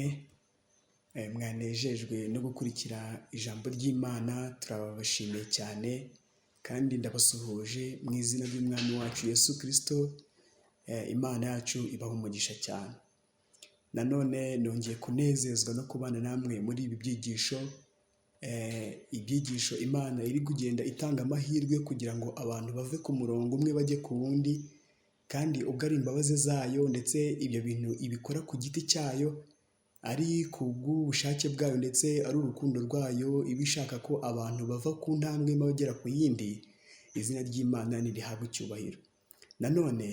namwe mwanejejwe no gukurikira ijambo ry'Imana. Turabashimiye cyane kandi ndabasuhuje mu izina ry'umwami wacu Yesu Kristo. Imana yacu ibaha umugisha cyane. Nanone nongeye kunezezwa no kubana namwe muri ibi byigisho. Ibyigisho Imana iri kugenda itanga amahirwe kugira ngo abantu bave ku murongo umwe bajye ku wundi, kandi ubwo ari imbabazi zayo ndetse ibyo bintu ibikora ku giti cyayo, ari ku bw'ubushake bwayo ndetse ari urukundo rwayo, iba ishaka ko abantu bava ku ntambwe imwe bagera ku yindi. Izina ry'Imana nirihabwe icyubahiro. Nanone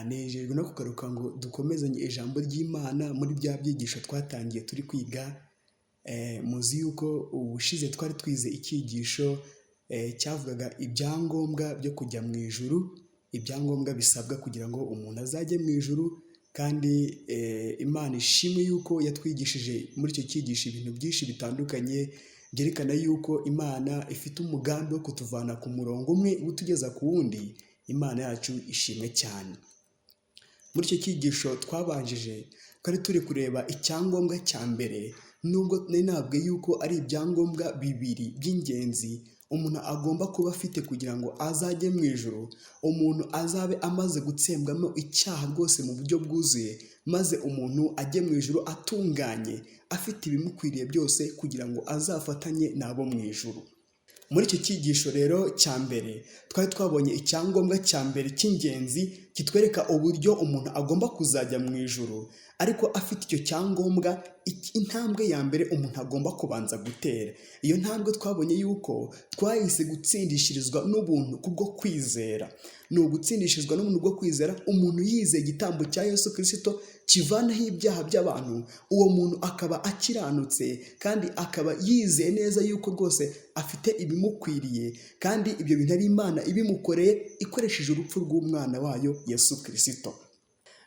nejejwe no kugaruka ngo dukomezanye ijambo ry'Imana muri bya byigisho twatangiye turi kwiga. Muzi yuko ubushize twari twize icyigisho cyavugaga ibyangombwa byo kujya mu ijuru, ibyangombwa bisabwa kugira ngo umuntu azajye mu ijuru. Kandi Imana ishimwe yuko yatwigishije muri icyo cyigisho ibintu byinshi bitandukanye byerekana yuko Imana ifite umugambi wo kutuvana ku murongo umwe utugeza ku wundi. Imana yacu ishimwe cyane. Muri icyo cyigisho twabanjije twari turi kureba icyangombwa cya mbere, nubwo ntabwo yuko ari ibyangombwa bibiri by'ingenzi umuntu agomba kuba afite kugira ngo azajye mu ijuru. Umuntu azabe amaze gutsembwamo icyaha rwose mu buryo bwuzuye, maze umuntu ajye mu ijuru atunganye, afite ibimukwiriye byose kugira ngo azafatanye n'abo mu ijuru. Muri icyo cyigisho rero cya mbere twari twabonye icyangombwa cya mbere cy'ingenzi kitwereka uburyo umuntu agomba kuzajya mu ijuru. Ariko afite icyo cyangombwa, intambwe ya mbere umuntu agomba kubanza gutera, iyo ntambwe twabonye yuko twahise gutsindishirizwa n'ubuntu kubwo kwizera. Ni ugutsindishirizwa n'ubuntu bwo kwizera. Umuntu yizeye igitambo cya Yesu Kristo kivanaho ibyaha by'abantu, uwo muntu akaba akiranutse kandi akaba yizeye neza yuko rwose afite ibimukwiriye, kandi ibyo bintu ari Imana ibimukoreye ikoresheje urupfu rw'umwana wayo Yesu Kristo.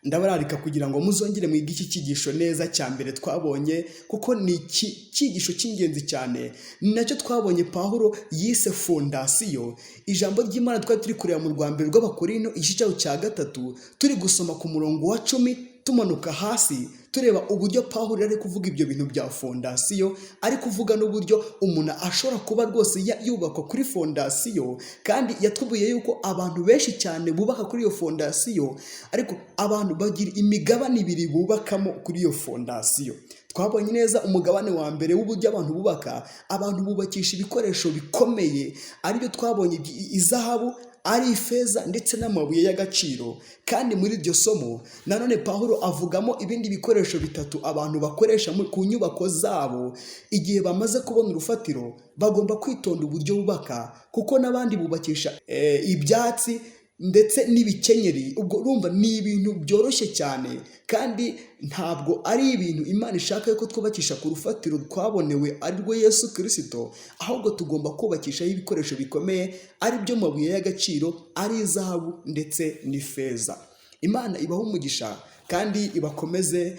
Ndabararika kugira ngo muzongere mwige iki cyigisho neza cya mbere twabonye, kuko ni icyigisho cy'ingenzi cyane. Ni nacyo twabonye Pawulo yise fondasiyo. Ijambo ry'Imana twari turi kureba mu rwa mbere rw'Abakorinto igice cya 3, turi gusoma ku murongo wa 10 tumanuka hasi, tureba uburyo Pawulo ari kuvuga ibyo bintu bya fondasiyo, ari kuvuga n'uburyo umuntu ashobora kuba rwose yubakwa kuri fondasiyo. Kandi yatubwiye yuko abantu benshi cyane bubaka kuri iyo fondasiyo, ariko abantu bagira imigabane ibiri bubakamo kuri iyo fondasiyo. Twabonye neza umugabane wa mbere w'uburyo abantu bubaka. Abantu bubakisha ibikoresho bikomeye, aribyo twabonye izahabu, ari ifeza ndetse n'amabuye y'agaciro. Kandi muri iryo somo nanone Pawulo avugamo ibindi bikoresho bitatu abantu bakoresha ku nyubako zabo. Igihe bamaze kubona urufatiro bagomba kwitonda uburyo bubaka, kuko n'abandi bubakisha ibyatsi ndetse n'ibikenyeri. Ubwo urumva ni ibintu byoroshye cyane, kandi ntabwo ari ibintu Imana ishaka ko twubakisha ku rufatiro twabonewe ari rwo Yesu Kristo, ahubwo tugomba kubakishaho ibikoresho bikomeye, ari byo mabuye y'agaciro, ari izahabu ndetse n'ifeza. Imana ibaha umugisha kandi ibakomeze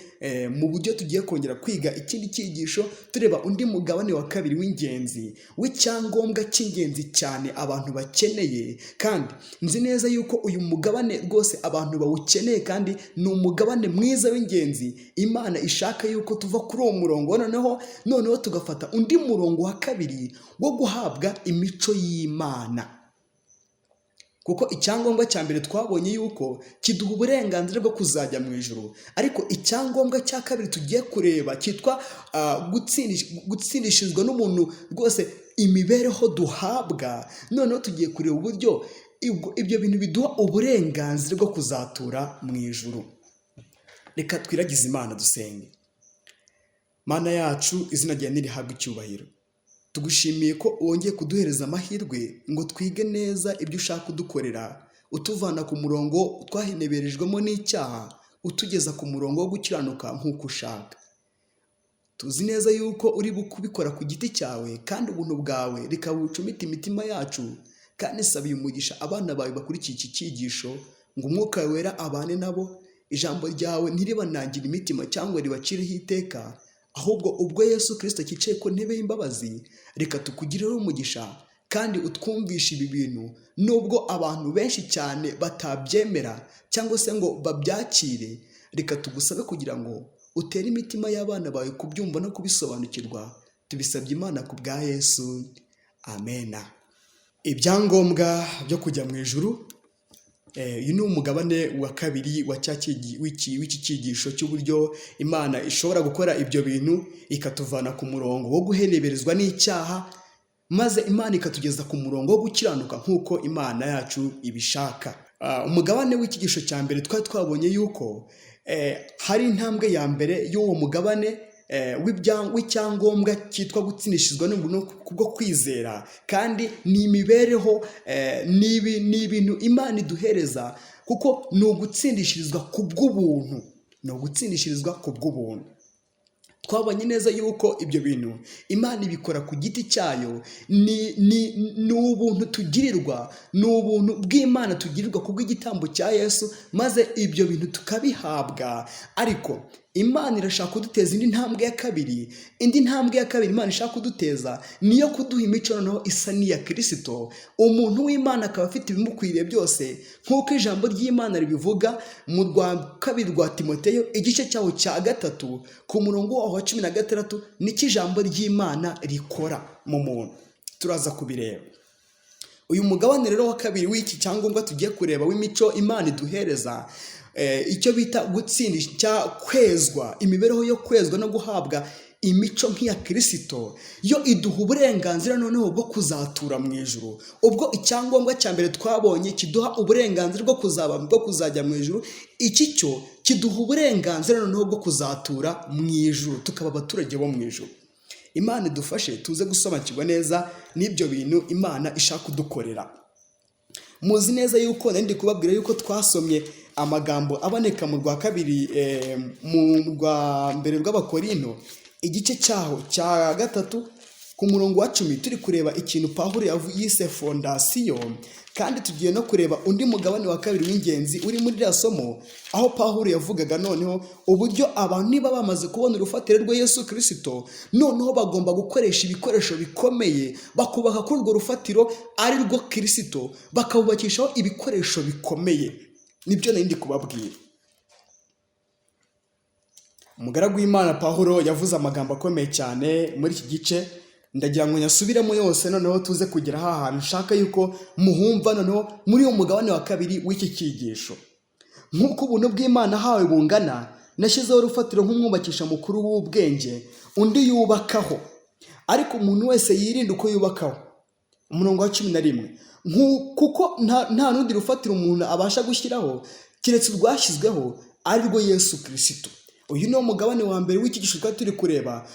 mu buryo tugiye kongera kwiga ikindi cyigisho, tureba undi mugabane wa kabiri w'ingenzi, w'icyangombwa cy'ingenzi cyane abantu bakeneye. Kandi nzi neza yuko uyu mugabane rwose abantu bawukeneye, kandi ni umugabane mwiza w'ingenzi. Imana ishaka yuko tuva kuri uwo murongo noneho tugafata undi murongo wa kabiri wo guhabwa imico y'Imana. Kuko icyangombwa cya mbere twabonye yuko kiduha uburenganzira bwo kuzajya mu ijuru, ariko icyangombwa cya kabiri tugiye kureba cyitwa gutsindishirizwa n'umuntu rwose imibereho duhabwa. Noneho tugiye kureba uburyo ibyo bintu biduha uburenganzira bwo kuzatura mu ijuru. Reka twiragize Imana dusenge. Mana yacu, izina ryawe nirihabwe icyubahiro. Tugushimiye ko wongeye kuduhereza amahirwe ngo twige neza ibyo ushaka kudukorera, utuvana ku murongo twaheneberejwemo n'icyaha, utugeza ku murongo wo gukiranuka nk'uko ushaka. Tuzi neza yuko uri kubikora ku giti cyawe, kandi ubuntu bwawe reka bucumite imitima yacu. Kandi sabiye umugisha abana bawe bakurikiye iki cyigisho, ngo umwuka wera abane nabo, ijambo ryawe ntiribanangire imitima cyangwa ribacireho iteka, ahubwo ubwo Yesu Kristo akicaye ku ntebe y'imbabazi, reka tukugireho umugisha kandi utwumvishe ibi bintu. Nubwo abantu benshi cyane batabyemera cyangwa se ngo babyakire, reka tugusabe kugira ngo utere imitima y'abana bawe kubyumva no kubisobanukirwa, tubisabye Imana ku bwa Yesu, amena. Ibyangombwa byo kujya mu ijuru. Uyu ni umugabane wa kabiri w'iki cyigisho cy'uburyo Imana ishobora gukora ibyo bintu ikatuvana ku murongo wo guheneberezwa n'icyaha, maze Imana ikatugeza ku murongo wo gukiranuka nk'uko Imana yacu ibishaka. Umugabane w'ikigisho cya mbere twari twabonye yuko hari intambwe ya mbere y'uwo mugabane w'icyangombwa cyitwa gutsindishirizwa n'umuntu kubwo kwizera, kandi ni imibereho, ni ibintu Imana iduhereza, kuko ni ugutsindishirizwa ku bw'ubuntu. Twabonye neza yuko ibyo bintu Imana ibikora ku giti cyayo, ni ubuntu tugirirwa, ni ubuntu bw'Imana tugirirwa kubw'igitambo cya Yesu, maze ibyo bintu tukabihabwa. Ariko Imana irashaka kuduteza indi ntambwe ya kabiri. Indi ntambwe ya kabiri Imana ishaka kuduteza niyo kuduha imico noneho isa n'iya Kristo. Umuntu w'Imana akaba afite ibimukwiriye byose, nk'uko ijambo ry'Imana ribivuga mu rwa kabiri rwa Timoteyo igice cyaho cya 3 ku murongo wa 16, n'iki ijambo ry'Imana rikora mu muntu. Turaza kubireba. Uyu mugabane rero wa kabiri w'iki cyangombwa tugiye kureba w'imico Imana iduhereza, icyo bita gutsindisha kwezwa, imibereho yo kwezwa no guhabwa imico nk'iya Kristo, yo iduha uburenganzira noneho bwo kuzatura mu ijuru. Ubwo icyangombwa cya mbere twabonye kiduha uburenganzira bwo kuzajya mu ijuru, iki cyo kiduha uburenganzira noneho bwo kuzatura mu ijuru, tukaba abaturage bo mu ijuru. Imana idufashe tuze gusobanukirwa neza n'ibyo bintu Imana ishaka kudukorera. Muzi neza yuko ndi kubabwira yuko twasomye amagambo aboneka mu rwa kabiri, mu rwa mbere rw'Abakorinto igice cyaho cya 3 ku murongo wa 10, turi kureba ikintu Pawulo yise fondasiyo, kandi tugiye no kureba undi mugabane wa kabiri w'ingenzi uri muri iriya somo, aho Pawulo yavugaga noneho uburyo abantu niba bamaze kubona urufatiro rwa Yesu Kristo, noneho bagomba gukoresha ibikoresho bikomeye, bakubaka kuri urwo rufatiro ari rwo Kristo, bakabubakishaho ibikoresho bikomeye. Nibyo ndi kubabwira. Umugaragu w'Imana Pawulo yavuze amagambo akomeye cyane muri iki gice, ndagira ngo nyasubiremo yose noneho tuze kugera ahantu nshaka yuko muhumva noneho muri uwo mugabane wa kabiri w'iki cyigisho. Nk'uko ubuntu bw'Imana hawe bungana, nashyizeho urufatiro nk'umwubakisha mukuru w'ubwenge, undi yubakaho, ariko umuntu wese yirinda uko yubakaho. Umurongo wa 11, kuko nta n'undi rufatiro umuntu abasha gushyiraho keretse urwashyizweho ari rwo Yesu Kristo. Uyu ni umugabane wa mbere w'iki gishuka turi kureba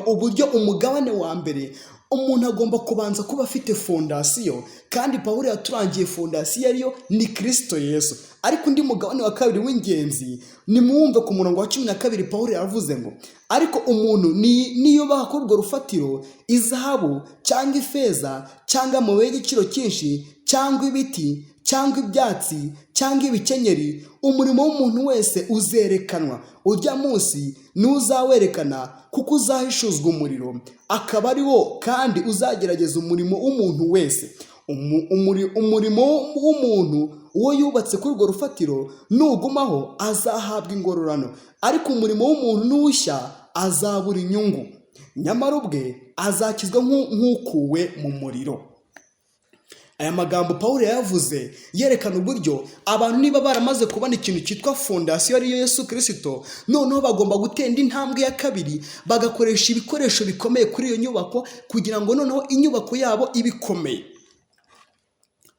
uburyo umugabane wa mbere umuntu agomba kubanza kuba afite fondasiyo, kandi Pawulo yaturangiye fondasiyo ariyo ni Kristo Yesu. Ariko undi mugabane wa kabiri w'ingenzi ni mwumve ku murongo wa 12, Pawulo yavuze ngo ariko umuntu niyubaha kuri urwo rufatiro izahabu cyangwa ifeza cyangwa amabuye y'igiciro cyinshi cyangwa ibiti cyangwa ibyatsi cyangwa ibikenyeri, umurimo w'umuntu wese uzerekanwa. Urya munsi n'uzawerekana, kuko uzahishuzwa umuriro, akaba ari wo kandi uzagerageza umurimo w'umuntu wese. Umurimo w'umuntu uwo yubatse kuri urwo rufatiro nugumaho azahabwa ingororano, ariko umurimo w'umuntu nushya azabura inyungu, nyamara ubwe azakizwa nk'ukuwe mu muriro. Aya magambo Pawulo yavuze yerekana uburyo abantu niba baramaze kubona ikintu cyitwa fondasiyo ariyo Yesu Kristo, noneho bagomba gutenda intambwe ya kabiri, bagakoresha ibikoresho bikomeye kuri iyo nyubako kugira ngo noneho inyubako yabo ibikomeye.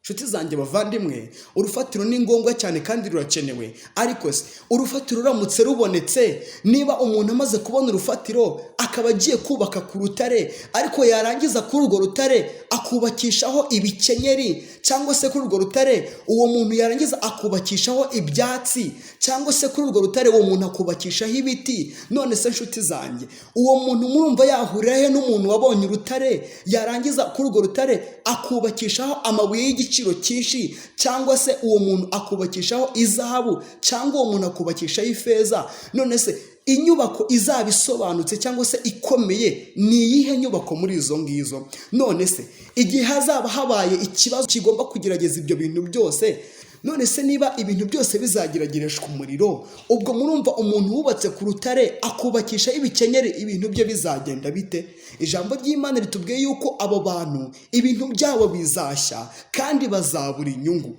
Nshuti zanjye bavandimwe, urufatiro ni ngombwa cyane kandi rurakenewe, ariko se urufatiro ruramutse rubonetse, niba umuntu amaze kubona urufatiro akaba agiye kubaka ku rutare, ariko yarangiza kuri urwo rutare akubakishaho ibikenyeri, cyangwa se kuri urwo rutare uwo muntu yarangiza akubakishaho ibyatsi, cyangwa se kuri urwo rutare uwo muntu akubakishaho ibiti, none se nshuti zanjye, uwo muntu murumva yahurira he n'umuntu wabonye urutare yarangiza kuri urwo rutare akubakishaho amabuye y'igiciro cyinshi, cyangwa se uwo muntu akubakishaho izahabu, cyangwa uwo muntu akubakishaho ifeza? None se inyubako izaba isobanutse cyangwa se ikomeye ni iyihe nyubako muri izo ngizo? None se igihe hazaba habaye ikibazo kigomba kugerageza ibyo bintu byose, None se niba ibintu byose bizageragereshwa umuriro, ubwo murumva umuntu wubatse ku rutare akubakisha ibikenyeri, ibintu bye bizagenda bite? Ijambo ry'Imana ritubwiye yuko abo bantu ibintu byabo bizashya kandi bazabura inyungu.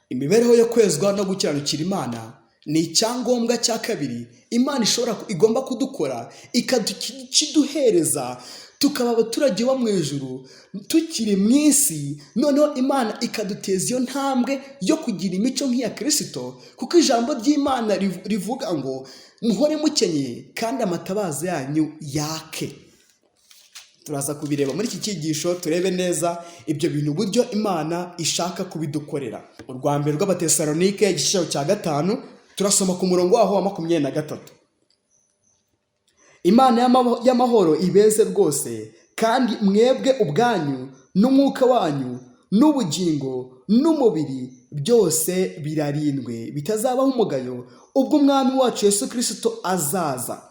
Imibereho yo kwezwa no gukiranukira Imana ni icyangombwa cya kabiri Imana igomba kudukora, ikaduhereza tukaba abaturage bo mu ijuru tukiri mu isi. Noneho Imana ikaduteza iyo ntambwe yo kugira imico nk'iya Kristo, kuko ijambo ry'Imana rivuga ngo muhore mukenyeye kandi amatabaza yanyu yake. Turaza kubireba muri iki kigisho, turebe neza ibyo bintu uburyo Imana ishaka kubidukorera. Urwa mbere rw'Abatesalonike igice cya 5 turasoma ku murongo waho wa 23. Imana y'amahoro ibeze rwose, kandi mwebwe ubwanyu n'umwuka wanyu n'ubugingo n'umubiri byose birarindwe bitazabaho umugayo ubwo umwami wacu Yesu Kristo azaza.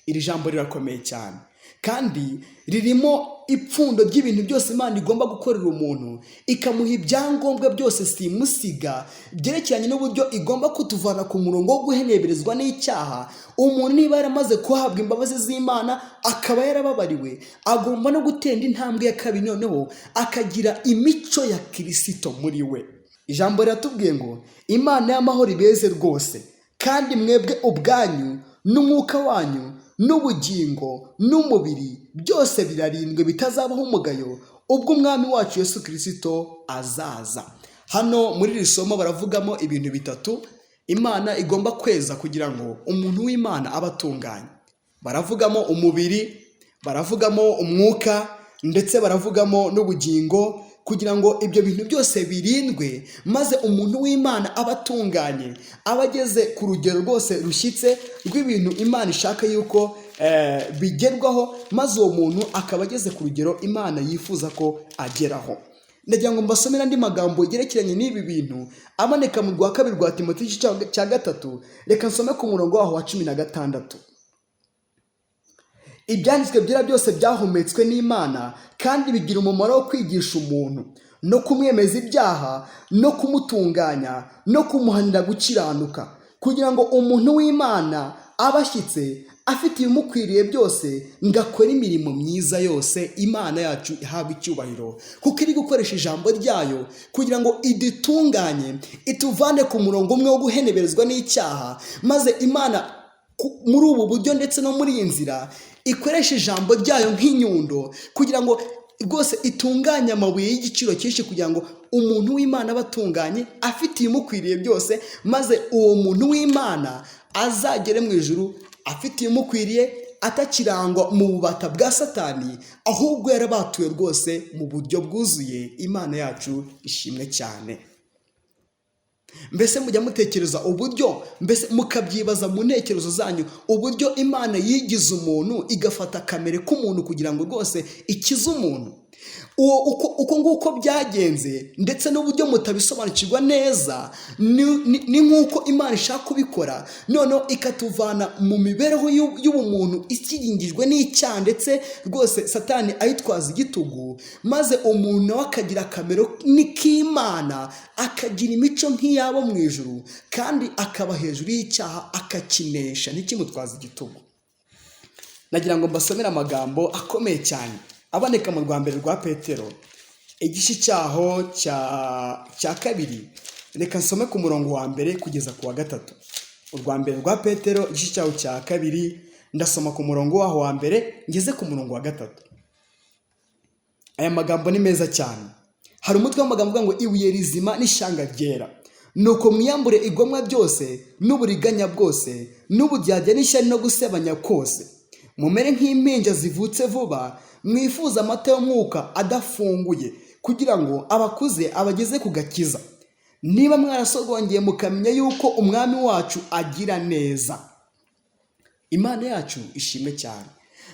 Iri jambo rirakomeye cyane kandi ririmo ipfundo ry'ibintu byose Imana igomba gukorera umuntu, ikamuha ibyangombwa byose simusiga byerekeranye n'uburyo igomba kutuvana ku murongo wo guheneberezwa n'icyaha. Umuntu niba yaramaze kuhabwa imbabazi z'Imana akaba yarababariwe, agomba no gutenda intambwe ya kabiri, noneho akagira imico ya Kristo muri we. Ijambo riratubwiye ngo Imana y'amahoro ibeze rwose, kandi mwebwe ubwanyu n'umwuka wanyu n'ubugingo n'umubiri byose birarindwe bitazabaho umugayo ubwo umwami wacu Yesu Kristo azaza. Hano muri iri somo baravugamo ibintu bitatu Imana igomba kweza kugira ngo umuntu w'Imana abe atunganye. Baravugamo umubiri, baravugamo umwuka, ndetse baravugamo n'ubugingo, kugira ngo ibyo bintu byose birindwe maze umuntu w'Imana aba atunganye, aba ageze ku rugero rwose rushyitse rw'ibintu Imana ishaka yuko bigerwaho, maze uwo muntu akaba ageze ku rugero Imana yifuza ko ageraho. Ndagira ngo mbasomere andi magambo yerekeranye n'ibi bintu aboneka mu rwa kabiri rwa Timoteyo cya 3. Reka nsome ku murongo waho wa 16. Ibyanditswe byera byose byahumetswe n'Imana kandi bigira umumaro wo kwigisha umuntu no kumwemeza ibyaha no kumutunganya no kumuhanira gukiranuka, kugira ngo umuntu w'Imana abashyitse afite ibimukwiriye byose ngo akore imirimo myiza yose. Imana yacu ihabwa icyubahiro kuko iri gukoresha ijambo ryayo kugira ngo idutunganye, ituvane ku murongo umwe wo guheneberezwa n'icyaha, maze Imana muri ubu buryo ndetse no muri iyi nzira ikoresha ijambo ryayo nk'inyundo kugira ngo rwose itunganye amabuye y'igiciro cyinshi, kugira ngo umuntu w'Imana aba atunganye afite ibimukwiriye byose, maze uwo muntu w'Imana azagere mu ijuru afite ibimukwiriye, atakirangwa mu bubata bwa Satani, ahubwo yarabatuye rwose mu buryo bwuzuye. Imana yacu ishimwe cyane. Mbese mujya mutekereza uburyo, mbese mukabyibaza mu ntekerezo zanyu, uburyo Imana yigize umuntu igafata kamere k'umuntu kugira ngo rwose ikize umuntu? Uko nguko byagenze, ndetse n'uburyo mutabisobanukirwa neza, ni nk'uko Imana ishaka kubikora, noneho ikatuvana mu mibereho y'ubumuntu ikingingijwe n'icyaha, ndetse rwose Satani ayitwaza igitugu, maze umuntu nawe akagira akamero k'Imana, akagira imico nk'iyabo mu ijuru, kandi akaba hejuru y'icyaha akakinesha ntikimutwaza igitugu. Nagira ngo mbasomere amagambo akomeye cyane aboneka mu rwa mbere rwa Petero igice cyaho cya 2. Reka nsome ku murongo wa mbere kugeza ku wa 3. Urwa mbere rwa Petero igice cyaho cya 2 ndasoma ku murongo waho wa mbere ngeze ku murongo wa 3. Aya magambo ni meza cyane. Hari umutwe w'amagambo uvuga ngo ibuye rizima n'ishyanga ryera, nuko mwiyambure igomwa byose n'uburiganya bwose n'uburyarya n'ishyari no gusebanya kose, mumere nk'impinja zivutse vuba, mwifuza amata y'umwuka adafunguye, kugira ngo abakuze abageze ku gakiza, niba mwarasogongeye mukamenya yuko umwami wacu agira neza. Imana yacu ishimwe cyane.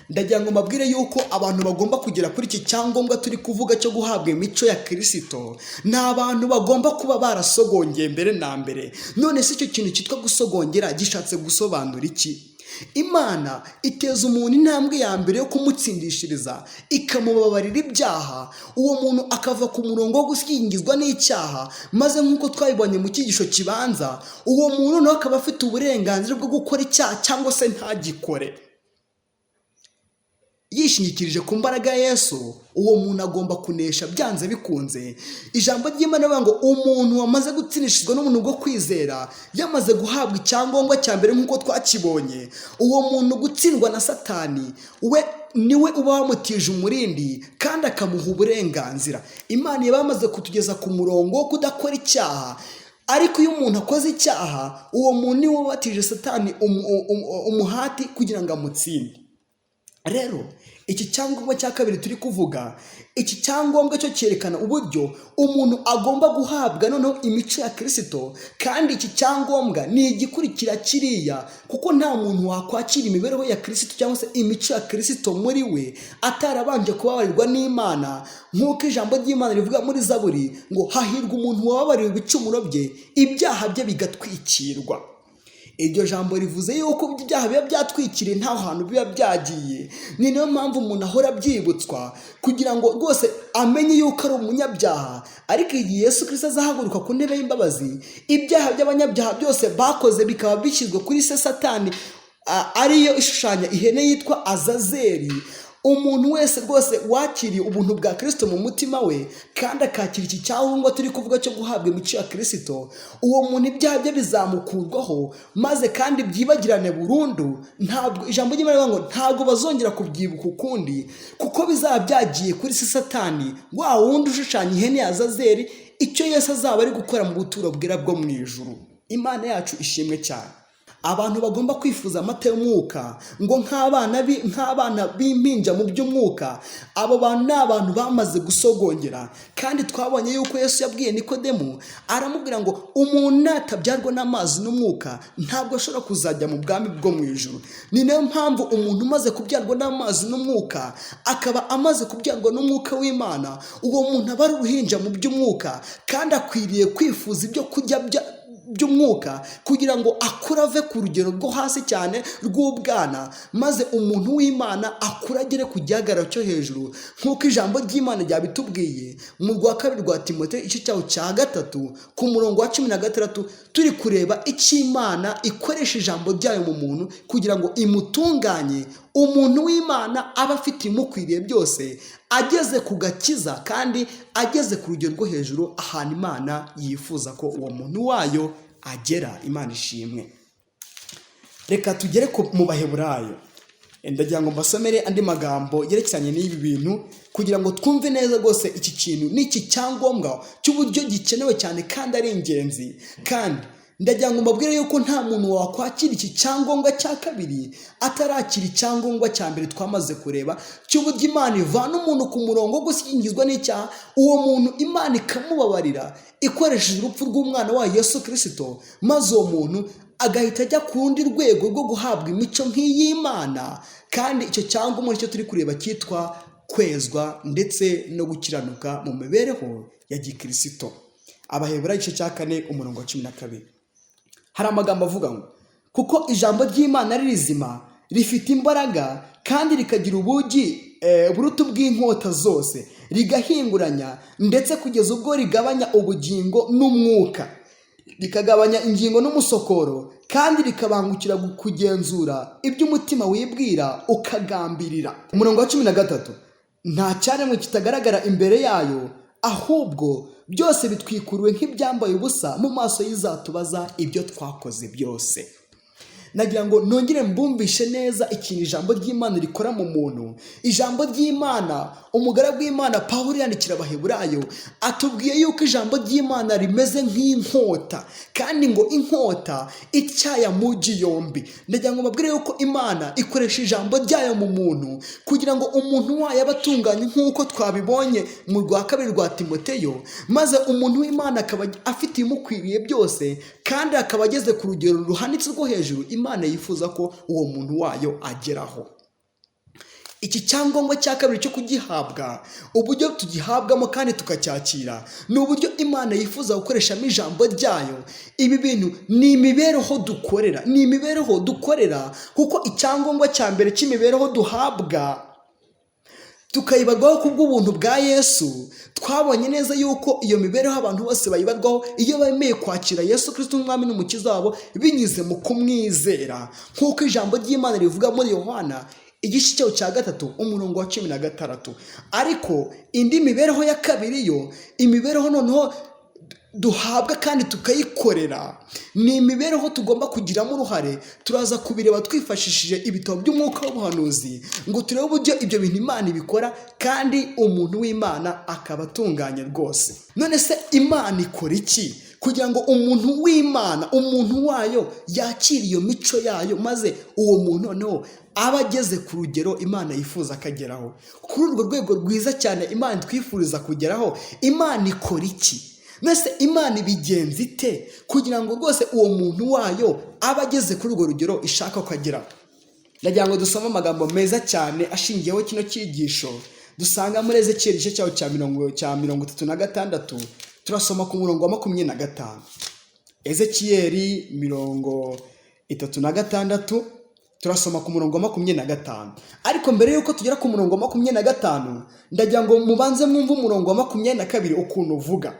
Ndagira ngo mbabwire yuko abantu bagomba kugera kuri iki cyangombwa turi kuvuga cyo guhabwa imico ya Kristo, ni abantu bagomba kuba barasogongeye mbere na mbere. None se icyo kintu cyitwa gusogongera gishatse gusobanura iki? Imana iteza umuntu intambwe ya mbere yo kumutsindishiriza, ikamubabarira ibyaha, uwo muntu akava ku murongo wo gushyingizwa n'icyaha, maze nk'uko twabibonye mu kigisho kibanza, uwo muntu nawe akaba afite uburenganzira bwo gukora icyaha cyangwa se ntagikore. Yishingikirije ku mbaraga ya Yesu, uwo muntu agomba kunesha byanze bikunze. Ijambo ry'Imana rivuga ngo umuntu wamaze gutsindishizwa n'umuntu bwo kwizera, yamaze guhabwa icyangombwa cya mbere nk'uko twakibonye, uwo muntu gutsindwa na Satani we niwe uba wamutije umurindi kandi akamuha uburenganzira. Imana yaba yamaze kutugeza ku murongo wo kudakora icyaha, ariko iyo umuntu akoze icyaha, uwo muntu niwe wabatije Satani umuhati kugira ngo amutsinde. Rero iki cyangombwa cya kabiri turi kuvuga, iki cyangombwa cyo cyerekana uburyo umuntu agomba guhabwa noneho imico ya Kristo, kandi iki cyangombwa ni igikurikira kiriya, kuko nta muntu wakwakira imibereho ya Kristo cyangwa se imico ya Kristo muri we atarabanje kubabarirwa n'Imana, nk'uko ijambo ry'Imana rivuga muri Zaburi ngo hahirwa umuntu wababariwe ibicumuro bye, ibyaha bye bigatwikirwa. Iryo jambo rivuze yuko ibyaha biba byatwikiriye nta hantu biba byagiye. Ni nayo mpamvu umuntu ahora abyibutswa kugira ngo rwose amenye yuko ari umunyabyaha, ariko igihe Yesu Kristo azahaguruka ku ntebe y'imbabazi, ibyaha by'abanyabyaha byose bakoze bikaba bishyizwe kuri se Satani, ariyo ishushanya ihene yitwa Azazeli. Umuntu wese rwose wakiriye ubuntu bwa Kristo mu mutima we kandi akakira iki cyangombwa turi kuvuga cyo guhabwa imico ya Kristo, uwo muntu ibyaha bye bizamukurwaho maze kandi byibagirane burundu. Ntabwo ijambo ry'Imana rivuga ngo ntabwo bazongera kubyibuka ukundi, kuko bizaba byagiye kuri se Satani, wa wundi ushushanya ihene ya Azazeli, icyo Yesu azaba ari gukora mu buturo bwera bwo mu ijuru. Imana yacu ishimwe cyane. Abantu bagomba kwifuza amata y'umwuka ngo nk'abana b'impinja mu by'umwuka, abo bantu ni abantu bamaze gusogongera. Kandi twabonye yuko Yesu yabwiye Nikodemu, aramubwira ngo umuntu natabyarwa n'amazi n'umwuka ntabwo ashobora kuzajya mu bwami bwo mu ijuru. Ni nayo mpamvu umuntu umaze kubyarwa n'amazi n'umwuka akaba amaze kubyarwa n'umwuka w'Imana, uwo muntu aba ari uruhinja mu by'umwuka kandi akwiriye kwifuza ibyo kurya by'umwuka kugira ngo akure ave ku rugero rwo hasi cyane rw'ubwana, maze umuntu w'Imana akure agere ku gihagararo cyo hejuru, nk'uko ijambo ry'Imana ryabitubwiye mu rwa kabiri rwa Timoteyo igice cyaho cya 3 ku murongo wa 16, turi kureba icyo Imana ikoresha ijambo ryayo mu muntu kugira ngo imutunganye, umuntu w'Imana aba afite imukwiriye byose, ageze ku gakiza kandi ageze ku rugero rwo hejuru, ahantu Imana yifuza ko uwo muntu wayo agera. Imana ishimwe. Reka tugere mu Baheburayo. Ndagira ngo mbasomere andi magambo yerekeranye n'ibi bintu kugira ngo twumve neza rwose iki kintu n'iki cyangombwa cy'uburyo gikenewe cyane kandi ari ingenzi. Kandi ndagira ngo mbabwire yuko nta muntu wakwakira iki cyangombwa cya kabiri atarakira icyangombwa cya mbere twamaze kureba, cy'uburyo Imana ivana umuntu ku murongo wo gushyingizwa n'icyaha, uwo muntu Imana ikamubabarira ikoresheje urupfu rw'umwana wayo Yesu Kristo, maze uwo muntu agahita ajya ku rundi rwego rwo guhabwa imico nk'iy'Imana. Kandi icyo cyangombwa nicyo turi kureba cyitwa kwezwa ndetse no gukiranuka mu mibereho ya gikristo. Abaheburayo igice cya 4 umurongo wa 12, hari amagambo avuga ngo kuko ijambo ry'Imana ari rizima, rifite imbaraga kandi rikagira ubugi buruta bw'inkota zose, rigahinguranya ndetse kugeza ubwo rigabanya ubugingo n'umwuka, rikagabanya ingingo n'umusokoro, kandi rikabangukira kugenzura ibyo umutima wibwira ukagambirira. Umurongo wa 13, nta cyaremwe kitagaragara imbere yayo, ahubwo byose bitwikuriwe nk'ibyambaye ubusa mu maso y'izatubaza ibyo twakoze byose. Nagira ngo nongere mbumvishe neza ikintu ijambo ry'Imana rikora mu muntu. Ijambo ry'Imana, umugaragu w'Imana Pawulo yandikira Abaheburayo atubwiye yuko ijambo ry'Imana rimeze nk'inkota, kandi ngo inkota icyaya mugi yombi. Ndagira ngo mbabwire yuko Imana ikoresha ijambo ryayo mu muntu kugira ngo umuntu wayo abe atunganye nk'uko twabibonye mu rwa kabiri rwa Timoteyo, maze umuntu w'Imana akaba afite imukwiriye byose kandi akaba ageze ku rugero ruhanitse rwo hejuru Imana yifuza ko uwo muntu wayo ageraho. Iki cyangombwa cya kabiri cyo kugihabwa, uburyo tugihabwamo kandi tukacyakira, ni uburyo Imana yifuza gukoreshamo ijambo ryayo. Ibi bintu ni imibereho dukorera, kuko icyangombwa cya mbere cy'imibereho duhabwa tukayibarwaho kubw'ubuntu bwa Yesu. Twabonye neza yuko iyo mibereho abantu bose bayibarwaho iyo bemeye kwakira Yesu Kristo nk'umwami n'umukiza wabo binyuze mu kumwizera, nk'uko ijambo ry'Imana rivuga muri Yohana igice cyawo cya 3 umurongo wa 16. Ariko indi mibereho ya kabiri yo, imibereho noneho duhabwa kandi tukayikorera, ni imibereho tugomba kugiramo uruhare. Turaza kubireba twifashishije ibitabo by'umwuka w'ubuhanuzi ngo turebe uburyo ibyo bintu Imana ibikora, kandi umuntu w'Imana akaba atunganye rwose. None se Imana ikora iki kugira ngo umuntu w'Imana, umuntu wayo yakire iyo mico yayo, maze uwo muntu noneho aba ageze ku rugero Imana yifuza akageraho, kuri urwo rwego rwiza cyane Imana twifuriza kugeraho? Imana ikora iki? Nese Imana ibigenza ite kugira ngo rwose uwo muntu wayo aba ageze kuri urwo rugero ishaka ko ageraho? Ndagira ngo dusome amagambo meza cyane ashingiyeho kino kigisho, dusanga muri Ezekiyeli igice cyawo cya 36. Turasoma ku murongo wa 25. Ezekiyeli 36, turasoma ku murongo wa 25. Ariko mbere yuko tugera ku murongo wa 25, ndagira ngo mubanze mwumve umurongo wa 22 ukuntu uvuga.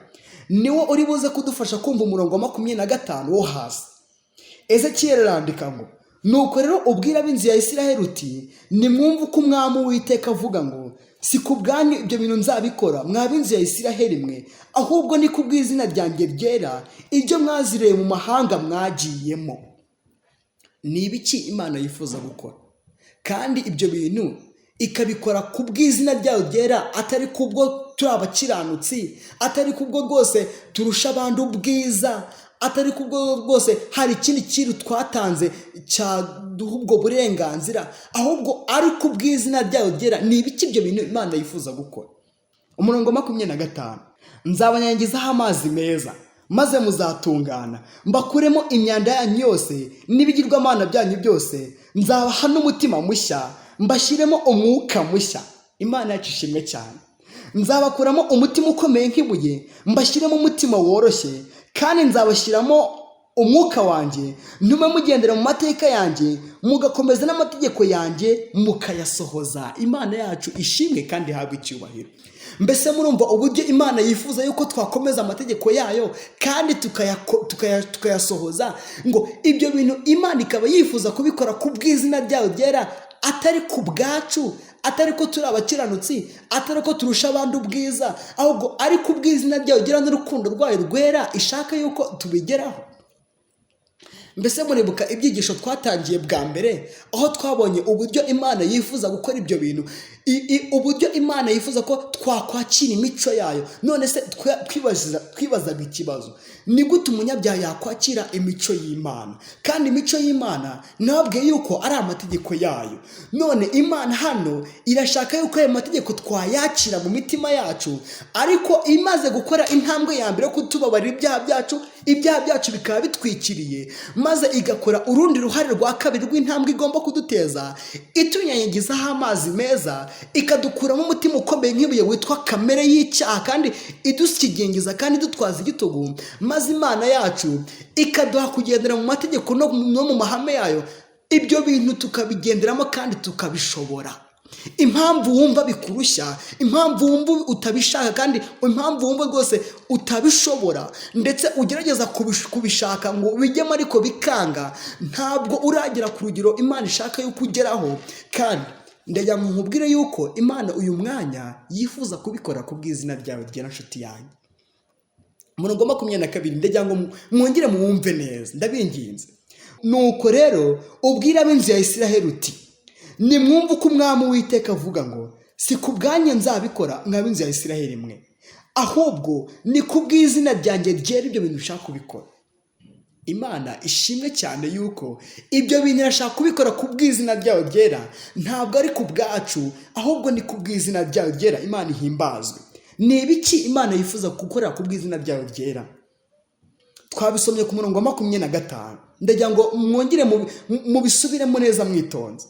Niwo uri buze kudufasha kumva umurongo wa 25 wo hasi. Ezekiyeli arandika ngo, nuko rero ubwira ab'inzu ya Isiraheli uti, nimwumve uko Umwami Uwiteka avuga ngo, si ku bwanyu ibyo bintu nzabikora, mw'ab'inzu ya Isiraheli mwe, ahubwo ni ku bw'izina ryanjye ryera, ibyo mwaziriye mu mahanga mwagiyemo. Ni ibiki Imana yifuza gukora? Kandi ibyo bintu ikabikora ku bw'izina ryayo ryera, atari kubwo turi abakiranutsi, atari kubwo rwose turusha abandi ubwiza, atari kubwo rwose hari ikindi kintu twatanze cyaduha ubwo burenganzira, ahubwo ari ku bw'izina ryayo ryera. Ni ibiki ibyo bintu Imana yifuza gukora? Umurongo wa 25. Nzabanyangizaho amazi meza, maze muzatungana, mbakuremo imyanda yanyu yose n'ibigirwamana byanyu byose, nzabaha n'umutima mushya, mbashyiremo umwuka mushya. Imana yacu ishimwe cyane. Nzabakuramo umutima ukomeye nk'ibuye, mbashyiremo umutima woroshye, kandi nzabashyiramo umwuka wanjye, ntume mugendera mu mateka yanjye, mugakomeza n'amategeko yanjye mukayasohoza. Imana yacu ishimwe kandi ihabwe icyubahiro. Mbese murumva uburyo Imana yifuza yuko twakomeza amategeko yayo kandi tukayasohoza? Ngo ibyo bintu Imana ikaba yifuza kubikora ku bw'izina ryayo ryera, atari ku bwacu, atari ko turi abakiranutsi, atari ko turusha abandi ubwiza, ahubwo ari ku bw'izina ryayo ryera n'urukundo rwayo rwera ishaka yuko tubigeraho. Mbese muribuka ibyigisho twatangiye bwa mbere, aho twabonye uburyo Imana yifuza gukora ibyo bintu, uburyo Imana yifuza ko twakwakira imico yayo. None se twibazaga ikibazo, ni gute umunyabyaha yakwakira imico y'Imana? Kandi imico y'Imana nababwiye yuko ari amategeko yayo. None Imana hano irashaka yuko ayo mategeko twayakira mu mitima yacu, ariko imaze gukora intambwe ya mbere yo kutubabarira ibyaha byacu bikaba bitwikiriye, maze igakora urundi ruhare rwa kabiri rw'intambwe igomba kuduteza, itunyanyagizaho amazi meza, ikadukuramo umutima ukomeye nk'ibuye witwa kamere y'icyaha, kandi idusigingiza kandi idutwaza igitugu, maze Imana yacu ikaduha kugendera mu mategeko no mu mahame yayo. Ibyo bintu tukabigenderamo kandi tukabishobora. Impamvu wumva bikurushya, impamvu wumva utabishaka, kandi impamvu wumva rwose utabishobora, ndetse ugerageza kubishaka ngo bijyemo ariko bikanga, ntabwo uragera ku rugero Imana ishaka yuko ugeraho. Kandi ndagira ngo nkubwire yuko Imana uyu mwanya yifuza kubikora ku bw'izina ryawe ryera, nshuti yanjye. Umurongo wa 22 ndagira ngo mwongere muwumve neza, ndabinginze. Nuko rero ubwira ab'inzu ya Isiraheli uti, nimwumve uko Umwami Uwiteka avuga ngo, si ku bwanyu nzabikora mw'ab'inzu ya Isiraheli mwe, ahubwo ni ku bw'izina ryanjye ryera ibyo bintu ushaka kubikora. Imana ishimwe cyane yuko ibyo bintu irashaka kubikora ku bw'izina ryayo ryera, ntabwo ari ku bwacu, ahubwo ni ku bw'izina ryayo ryera. Imana ihimbazwe. Ni ibiki Imana yifuza gukorera ku bw'izina ryayo ryera? Twabisomye ku murongo wa 25. Ndagira ngo mwongere mubisubiremo neza mwitonze.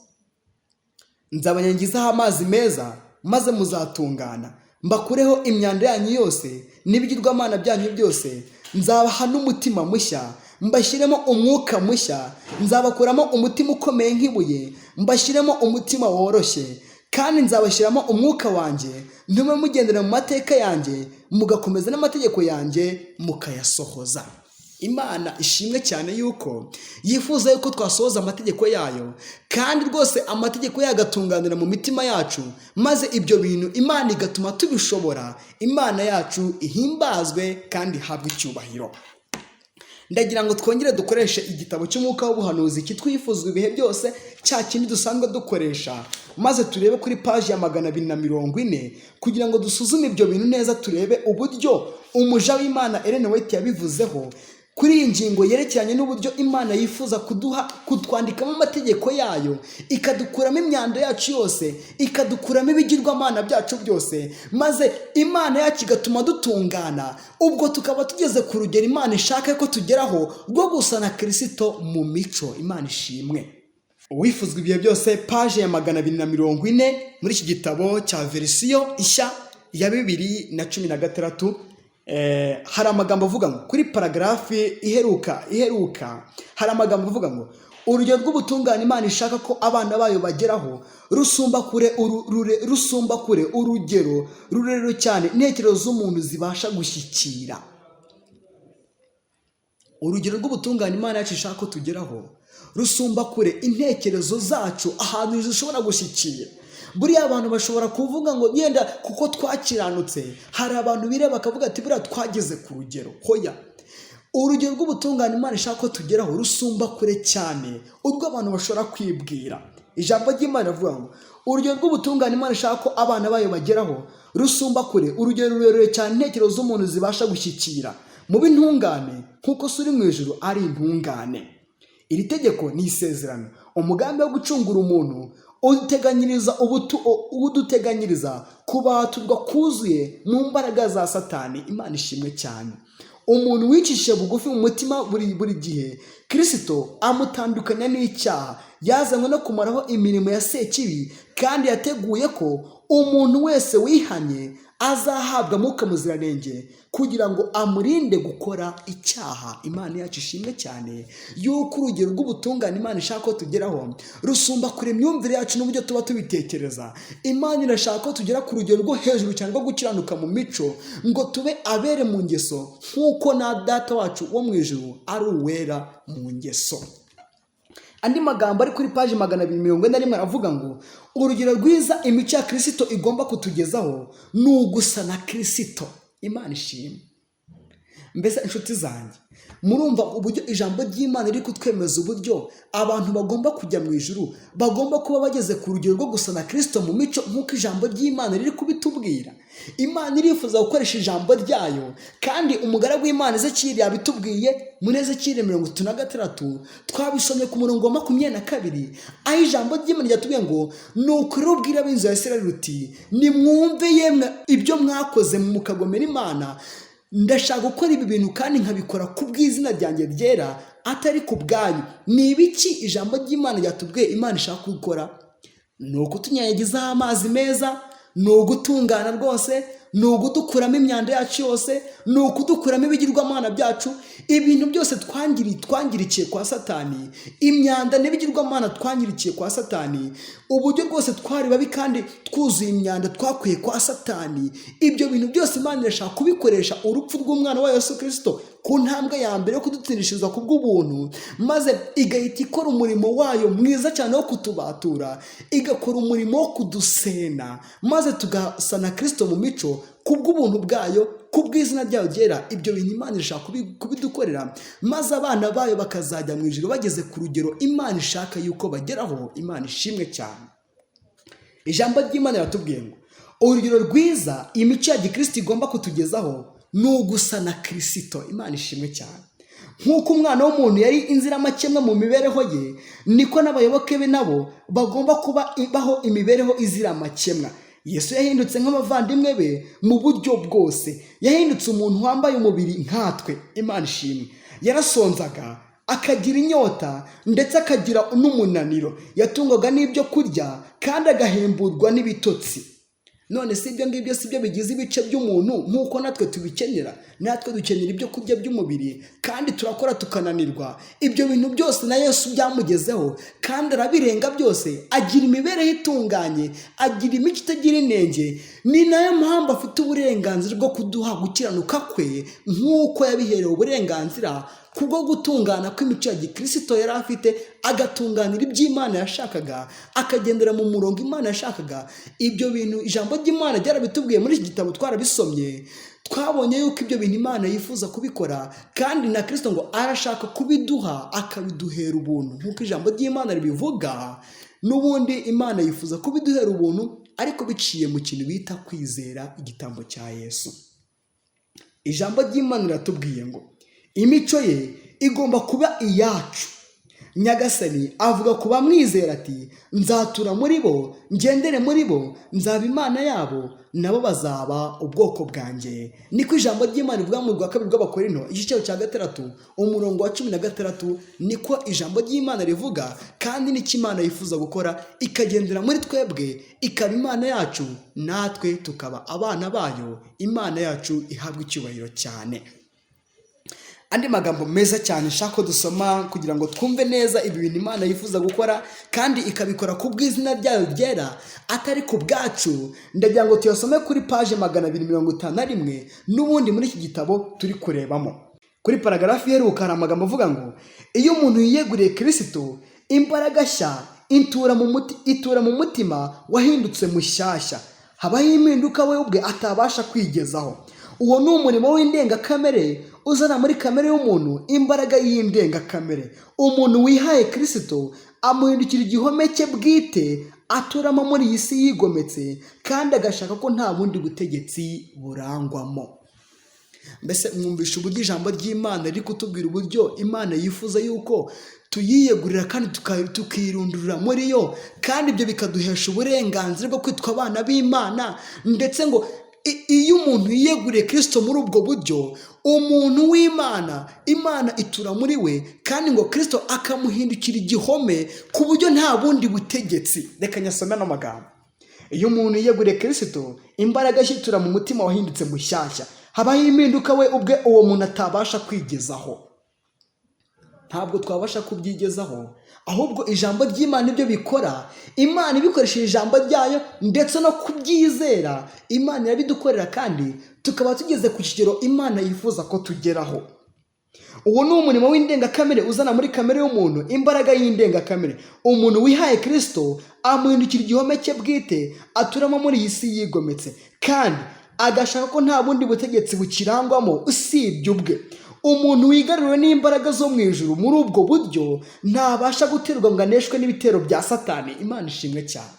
nzabanyangizaho amazi meza maze muzatungana, mbakureho imyanda yanyu yose n'ibigirwamana byanyu byose, nzabaha n'umutima mushya, mbashyiremo umwuka mushya, nzabakuramo umutima ukomeye nk'ibuye, mbashyiremo umutima woroshye, kandi nzabashyiramo umwuka wanjye, ntume mugendera mu mateka yanjye, mugakomeza n'amategeko yanjye mukayasohoza. Imana ishimwe cyane yuko yifuza yuko twasohoza amategeko yayo, kandi rwose amategeko yayo agatunganira mu mitima yacu, maze ibyo bintu Imana igatuma tubishobora. Imana yacu ihimbazwe kandi ihabwe icyubahiro. Ndagira ngo twongere dukoreshe igitabo cy'umwuka w'ubuhanuzi kitwifuzwa ibihe byose, cya kindi dusanzwe dukoresha, maze turebe kuri paji ya 240 kugira ngo dusuzume ibyo bintu neza, turebe uburyo umuja w'Imana Ellen White yabivuzeho kuri iyi ngingo yerekeranye n'uburyo Imana yifuza kutwandikamo amategeko yayo, ikadukuramo imyanda yacu yose, ikadukuramo ibigirwamana byacu byose, maze Imana yacu igatuma dutungana. Ubwo tukaba tugeze ku rugero Imana ishaka ko tugeraho rwo gusa na Kristo mu mico. Imana ishimwe. Uwifuzwa ibihe byose, paje ya 240 muri iki gitabo cya verisiyo ishya ya 2016, hari amagambo avuga ngo kuri paragarafi iheruka hari amagambo avuga ngo urugero rw'ubutungane Imana ishaka ko abana bayo bageraho rusumba kure urugero rurerure cyane intekerezo z'umuntu zibasha gushyikira. Urugero rw'ubutungane Imana yacu ishaka ko tugeraho rusumba kure intekerezo zacu ahantu zishobora gushyikira. Buriya abantu bashobora kuvuga ngo yenda kuko twakiranutse, hari abantu bireba bakavuga ati buriya twageze ku rugero. Hoya, urugero rw'ubutungane Imana ishaka ko tugeraho rusumba kure cyane urwo abantu bashobora kwibwira. Ijambo ry'Imana rivuga ngo urugero rw'ubutungane Imana ishaka ko abana bayo bageraho rusumba kure urugero rurerure cyane intekerezo z'umuntu zibasha gushyikira. Mu b'intungane nk'uko se uri mu ijuru ari intungane. Iri tegeko ni isezerano, umugambi wo gucungura umuntu uduteganyiriza kubaturwa kuzuye mu mbaraga za Satani. Imana ishimwe cyane. Umuntu wicishije bugufi mu mutima buri gihe, Kristo amutandukanya n'icyaha, yazanywe no kumaraho imirimo ya sekibi, kandi yateguye ko umuntu wese wihanye azahabwa Mwuka Muziranenge kugira ngo amurinde gukora icyaha. Imana yacu ishimwe cyane yuko urugero rw'ubutungane Imana ishaka ko tugeraho rusumba kure imyumvire yacu n'uburyo tuba tubitekereza. Imana irashaka ko tugera ku rugero rwo hejuru cyane rwo gukiranuka mu mico, ngo tube abere mu ngeso nk'uko na Data wacu wo mu ijuru ari uwera mu ngeso. Andi magambo ari kuri paji 241 aravuga ngo urugero rwiza imico ya Kristo igomba kutugezaho ni ugusa na Kristo. Imana ishimwe. Mbese inshuti zanjye, murumva uburyo ijambo ry'Imana riri kutwemeza uburyo abantu bagomba kujya mu ijuru, bagomba kuba bageze ku rugero rwo gusa na Kristo mu mico nk'uko ijambo ry'Imana riri kubitubwira. Imana irifuza gukoresha ijambo ryayo, kandi umugaragu w'Imana Ezekiyeli yabitubwiye muri Ezekiyeli 36, twabisomye ku murongo wa 22, aho ijambo ry'Imana ryatubwiye ngo nuko rero ubwira ab'inzu ya Isirayeli ruti nimwumve yemwe ibyo mwakoze mukagomera Imana, ndashaka gukora ibi bintu kandi nkabikora ku bw'izina ryanjye ryera atari ku bwanyu. Ni ibiki ijambo ry'Imana ryatubwiye Imana ishaka gukora? Ni ukutunyanyagizaho amazi meza, ni ugutungana rwose, ni ugudukuramo imyanda yacu yose, ni ukudukuramo ibigirwamana byacu, ibintu byose twangirikiye kwa Satani, imyanda n'ibigirwamana twangirikiye kwa Satani, uburyo rwose twari babi kandi twuzuye imyanda twakuye kwa Satani. Ibyo bintu byose Imana irashaka kubikoresha urupfu rw'umwana wa Yesu Kristo ku ntambwe ya mbere yo kudutsindishiriza ku bw'ubuntu, maze igahita ikora umurimo wayo mwiza cyane wo kutubatura, igakora umurimo wo kudusena, maze tugasa na Kristo mu mico ku bw'ubuntu bwayo, ku bw'izina ryayo ryera. Ibyo bintu Imana irashaka kubidukorera, maze abana bayo bakazajya mu ijuru bageze ku rugero Imana ishaka yuko bageraho. Imana ishimwe cyane. Ijambo ry'Imana riratubwiye ngo urugero rwiza imico ya Gikristo igomba kutugezaho ni ugusa na Kristo. Imana ishimwe cyane. Nk'uko umwana w'umuntu yari inziramakemwa mu mibereho ye, niko n'abayoboke be nabo bagomba kubaho imibereho iziramakemwa. Yesu yahindutse nk'abavandimwe be mu buryo bwose. Yahindutse umuntu wambaye umubiri nkatwe. Imana ishimwe. Yarasonzaga akagira inyota ndetse akagira n'umunaniro. Yatungwaga n'ibyo kurya kandi agahemburwa n'ibitotsi. None si ibyo ngibyo si byo bigize ibice by'umuntu nk'uko natwe tubikenera? Natwe dukenera ibyo kurya by'umubiri kandi turakora tukananirwa. Ibyo bintu byose na Yesu byamugezeho kandi arabirenga byose, agira imibereho itunganye, agira imico itagira inenge. Ni nayo mpamvu afite uburenganzira bwo kuduha gukiranuka kwe nk'uko yabiherewe uburenganzira kubwo gutungana kw'imico ya gikristo yari afite, agatunganira iby'Imana yashakaga, akagendera mu murongo Imana yashakaga. Ibyo bintu ijambo ry'Imana ryarabitubwiye muri iki gitabo, twarabisomye, twabonye yuko ibyo bintu Imana yifuza kubikora kandi na Kristo ngo arashaka kubiduha, akabiduhera ubuntu nk'uko ijambo ry'Imana ribivuga. N'ubundi Imana yifuza kubiduhera ubuntu ariko biciye mu kintu bita kwizera igitambo cya Yesu. Ijambo ry'Imana riratubwiye ngo imico ye igomba kuba iyacu. Nyagasani avuga ku bamwizera ati, nzatura muri bo, ngendere muri bo, nzaba Imana yabo, nabo bazaba ubwoko bwanjye. Niko ijambo ry'Imana rivuga mu rwa kabiri rw'Abakorinto igice cya 6 umurongo wa 16. Niko ijambo ry'Imana rivuga kandi n'icyo Imana yifuza gukora, ikagendera muri twebwe, ikaba Imana yacu, natwe tukaba abana bayo. Imana yacu ihabwa icyubahiro cyane. Andi magambo meza cyane nshaka ko dusoma kugira ngo twumve neza ibi bintu Imana yifuza gukora kandi ikabikora ku bw'izina ryayo ryera, atari ku bwacu. Ndagira ngo tuyasome kuri page 251 n'ubundi muri iki gitabo turi kurebamo. Kuri paragrafi iheruka hari amagambo avuga ngo, iyo umuntu yiyeguriye Kristo, imbaraga nshya itura mu mutima wahindutse mushyashya. Habaho impinduka we ubwe atabasha kwigezaho. Uwo ni umurimo w'indengakamere uzana muri kamere y'umuntu imbaraga y'indengakamere. Umuntu wihaye Kristo amuhindukira igihome cye bwite, aturamo muri iyi si yigometse kandi agashaka ko nta bundi butegetsi burangwamo. Mbese mwumvisha uburyo ijambo ry'Imana riri kutubwira uburyo Imana yifuza yuko tuyiyegurira kandi tukirundurira muri yo, kandi ibyo bikaduhesha uburenganzira bwo kwitwa abana b'Imana. Ndetse ngo iyo umuntu yiyeguriye Kristo muri ubwo buryo, umuntu w'Imana, Imana itura muri we kandi ngo Kristo akamuhindukira igihome ku buryo nta bundi butegetsi. Reka nyasome n'amagambo. Iyo umuntu yiyeguriye Kristo, imbaraga nshya mu mutima wahindutse mushyashya. Habaho impinduka we ubwe uwo muntu atabasha kwigezaho. Ntabwo twabasha kubyigezaho, ahubwo ijambo ry'Imana ibyo bikora. Imana ibikoresheje ijambo ryayo ndetse no kubyizera, Imana irabidukorera kandi tukaba tugeze ku kigero Imana yifuza ko tugeraho. Uwo ni umurimo w'indengakamere uzana muri kamere y'umuntu imbaraga y'indengakamere. Umuntu wihaye Kristo amuhindukira igihome cye bwite, aturamo muri iyi si yigometse kandi agashaka ko nta bundi butegetsi bukirangwamo usibye ubwe. Umuntu wigaruriwe n'imbaraga zo mu ijuru muri ubwo buryo ntabasha guterwa ngo aneshwe n'ibitero bya Satani. Imana ishimwe cyane.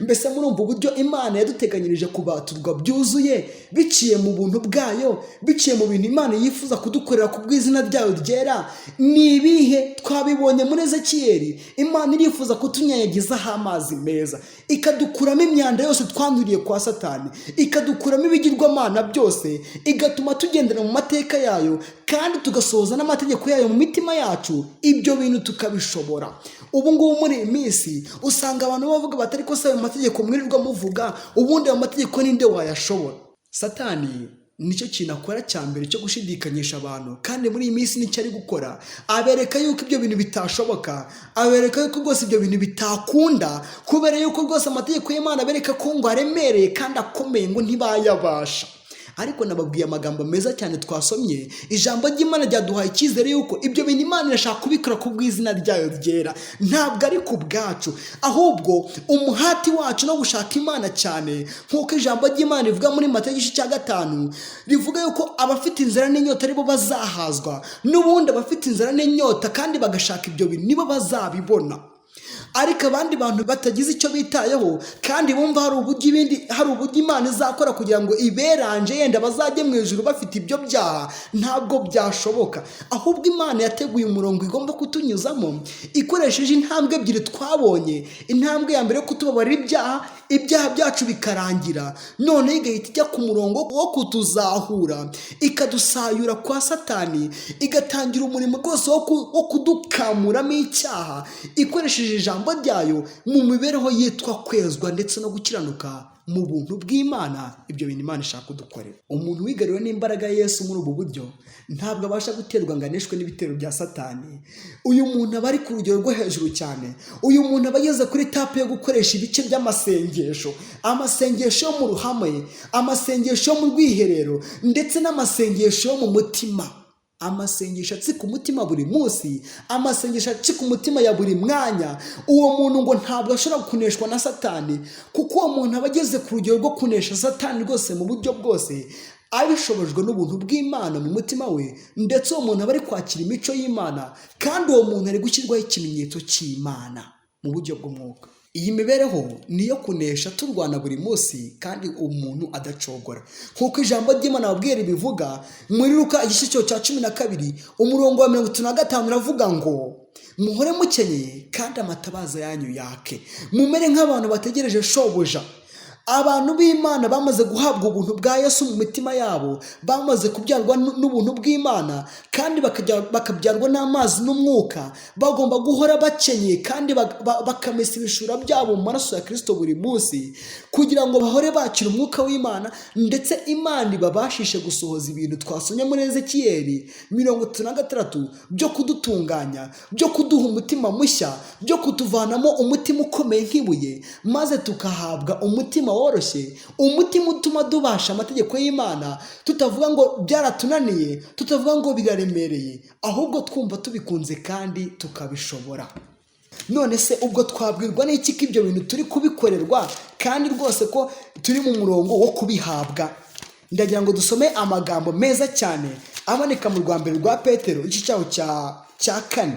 Mbese murumva uburyo Imana yaduteganyirije kubaturwa byuzuye biciye mu buntu bwayo, biciye mu bintu Imana yifuza kudukorera ku bw'izina ryayo ryera. Ni ibihe? Twabibonye muri Ezekiyeli. Imana irifuza kutunyanyagizaho amazi meza, ikadukuramo imyanda yose twanduriye kwa Satani, ikadukuramo ibigirwamana byose, igatuma tugendera mu mateka yayo kandi tugasohoza n'amategeko yayo mu mitima yacu. Ibyo bintu tukabishobora. Ubu ngubu muri iyi minsi usanga abantu bavuga batari ko se ayo mategeko mwirirwa muvuga, ubundi ayo mategeko ninde wayashobora? Satani nicyo kintu akora cya mbere cyo gushidikanyisha abantu, kandi muri iyi minsi nicyo ari gukora. Abereka yuko ibyo bintu bitashoboka, abereka yuko rwose ibyo bintu bitakunda, kubera yuko rwose amategeko y'Imana abereka ko ngo aremereye kandi akomeye ngo ntibayabasha. Ariko nababwiye amagambo meza cyane twasomye. Ijambo ry'Imana ryaduhaye icyizere yuko ibyo bintu Imana irashaka kubikora ku bw'izina ryayo ryera, ntabwo ari ku bwacu, ahubwo umuhati wacu no gushaka Imana cyane, nk'uko ijambo ry'Imana rivuga muri Matayo igice cya 5 rivuga yuko abafite inzara n'inyota aribo bazahazwa. N'ubundi abafite inzara n'inyota kandi bagashaka ibyo bintu nibo bazabibona. Ariko abandi bantu batagize icyo bitayeho kandi bumva hari uburyo Imana izakora kugira ngo iberanje yenda bazajye mu ijuru bafite ibyo byaha, ntabwo byashoboka. Ahubwo Imana yateguye umurongo igomba kutunyuzamo ikoresheje intambwe ebyiri twabonye. Intambwe ya mbere yo kutubabarira ibyaha, ibyaha byacu bikarangira, none igahita ijya ku murongo wo kutuzahura, ikadusayura kwa Satani, igatangira umurimo rwose wo kudukamuramo icyaha ikoresheje ijambo ryayo mu mibereho yitwa kwezwa ndetse no gukiranuka mu buntu bw'Imana. Ibyo bintu Imana ishaka kudukorera. Umuntu wigariwe n'imbaraga ya Yesu muri ubu buryo ntabwo abasha guterwa ngo aneshwe n'ibitero bya Satani. Uyu muntu aba ari ku rugero rwo hejuru cyane. Uyu muntu aba ageze kuri tapu yo gukoresha ibice by'amasengesho, amasengesho yo mu ruhame, amasengesho yo mu rwiherero ndetse n'amasengesho yo mu mutima. Amasengesho atsika umutima buri munsi, amasengesho atsika umutima ya buri mwanya. Uwo muntu ngo ntabwo ashobora kuneshwa na Satani, kuko uwo muntu aba ageze ku rugero rwo kunesha Satani rwose mu buryo bwose, abishobojwe n'ubuntu bw'Imana mu mutima we, ndetse uwo muntu aba ari kwakira imico y'Imana, kandi uwo muntu ari gushyirwaho ikimenyetso cy'Imana mu buryo bw'umwuka. Iyi mibereho niyo kunesha turwana buri munsi kandi umuntu adacogora, nk'uko ijambo ry'Imana babwira bivuga muri Luka igice cya 12 umurongo wa 35 ravuga ngo muhore mukenyeye kandi amatabaza yanyu yake, mumere nk'abantu bategereje shobuja. Abantu b'Imana bamaze guhabwa ubuntu bwa Yesu mu mitima yabo, bamaze kubyarwa n'ubuntu bw'Imana kandi bakabyarwa n'amazi n'umwuka, bagomba guhora bakenyeye kandi bakamesa ibishura byabo mu maraso ya Kristo buri munsi, kugira ngo bahore bakira umwuka w'Imana, ndetse Imana ibabashishe gusohoza ibintu twasomye muri Ezekiyeli 36 byo kudutunganya, byo kuduha umutima mushya, byo kutuvanamo umutima ukomeye nk'ibuye, maze tukahabwa umutima woroshye, umutima utuma dubasha amategeko y'Imana, tutavuga ngo byaratunaniye, tutavuga ngo biraremereye, ahubwo twumva tubikunze kandi tukabishobora. None se ubwo twabwirwa n'iki ko ibyo bintu turi kubikorerwa kandi rwose ko turi mu murongo wo kubihabwa? Ndagira ngo dusome amagambo meza cyane aboneka mu rwa mbere rwa Petero igice cyaho cya 4.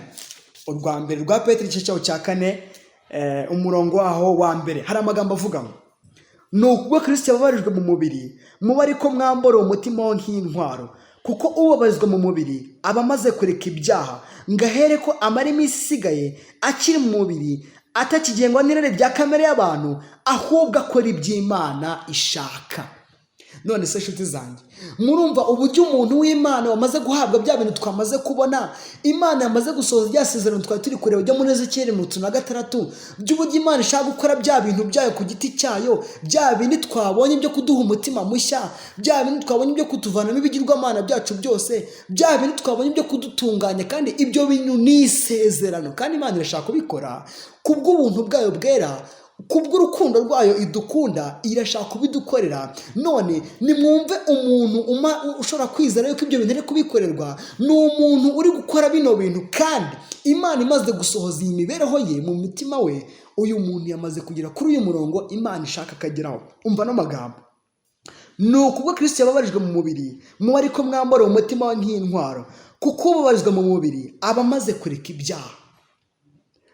Urwa mbere rwa Petero igice cyaho cya 4 umurongo waho wa mbere hari amagambo avuga ngo nubwo Kristo yababarijwe mu mubiri, muba ariko mwambara umutima wo nk'intwaro, kuko ubabarizwa mu mubiri aba amaze kureka ibyaha, ngo ahere ko amara iminsi isigaye akiri mu mubiri, atakigengwa n'irari rya kamere y'abantu, ahubwo akora iby'Imana ishaka. None se nshuti zanjye, murumva uburyo umuntu w'Imana wamaze guhabwa bya bintu twamaze kubona, Imana yamaze gusohoza rya sezerano twari turi kureba ryo muri Ezekiyeli 36 by'uburyo Imana ishaka gukora bya bintu byayo ku giti cyayo, bya bindi twabonye byo kuduha umutima mushya, bya bindi twabonye byo kutuvanamo ibigirwamana byacu byose, bya bindi twabonye byo kudutunganya, kandi ibyo bintu ni isezerano, kandi Imana irashaka kubikora kubw'ubuntu bwayo bwera, kubw'urukundo rwayo idukunda, irashaka kubidukorera. None nimwumve umuntu ushobora kwizera yuko ibyo bintu ari kubikorerwa, ni umuntu uri gukora bino bintu, kandi Imana imaze gusohoza iyi mibereho ye mu mutima we. Uyu muntu yamaze kugera kuri uyu murongo Imana ishaka akageraho. Umva no magambo: nuko ubwo Kristo yababarijwe mu mubiri, muba ariko mwambara umutima we nk'intwaro, kuko ubabarizwa mu mubiri aba amaze kureka ibyaha,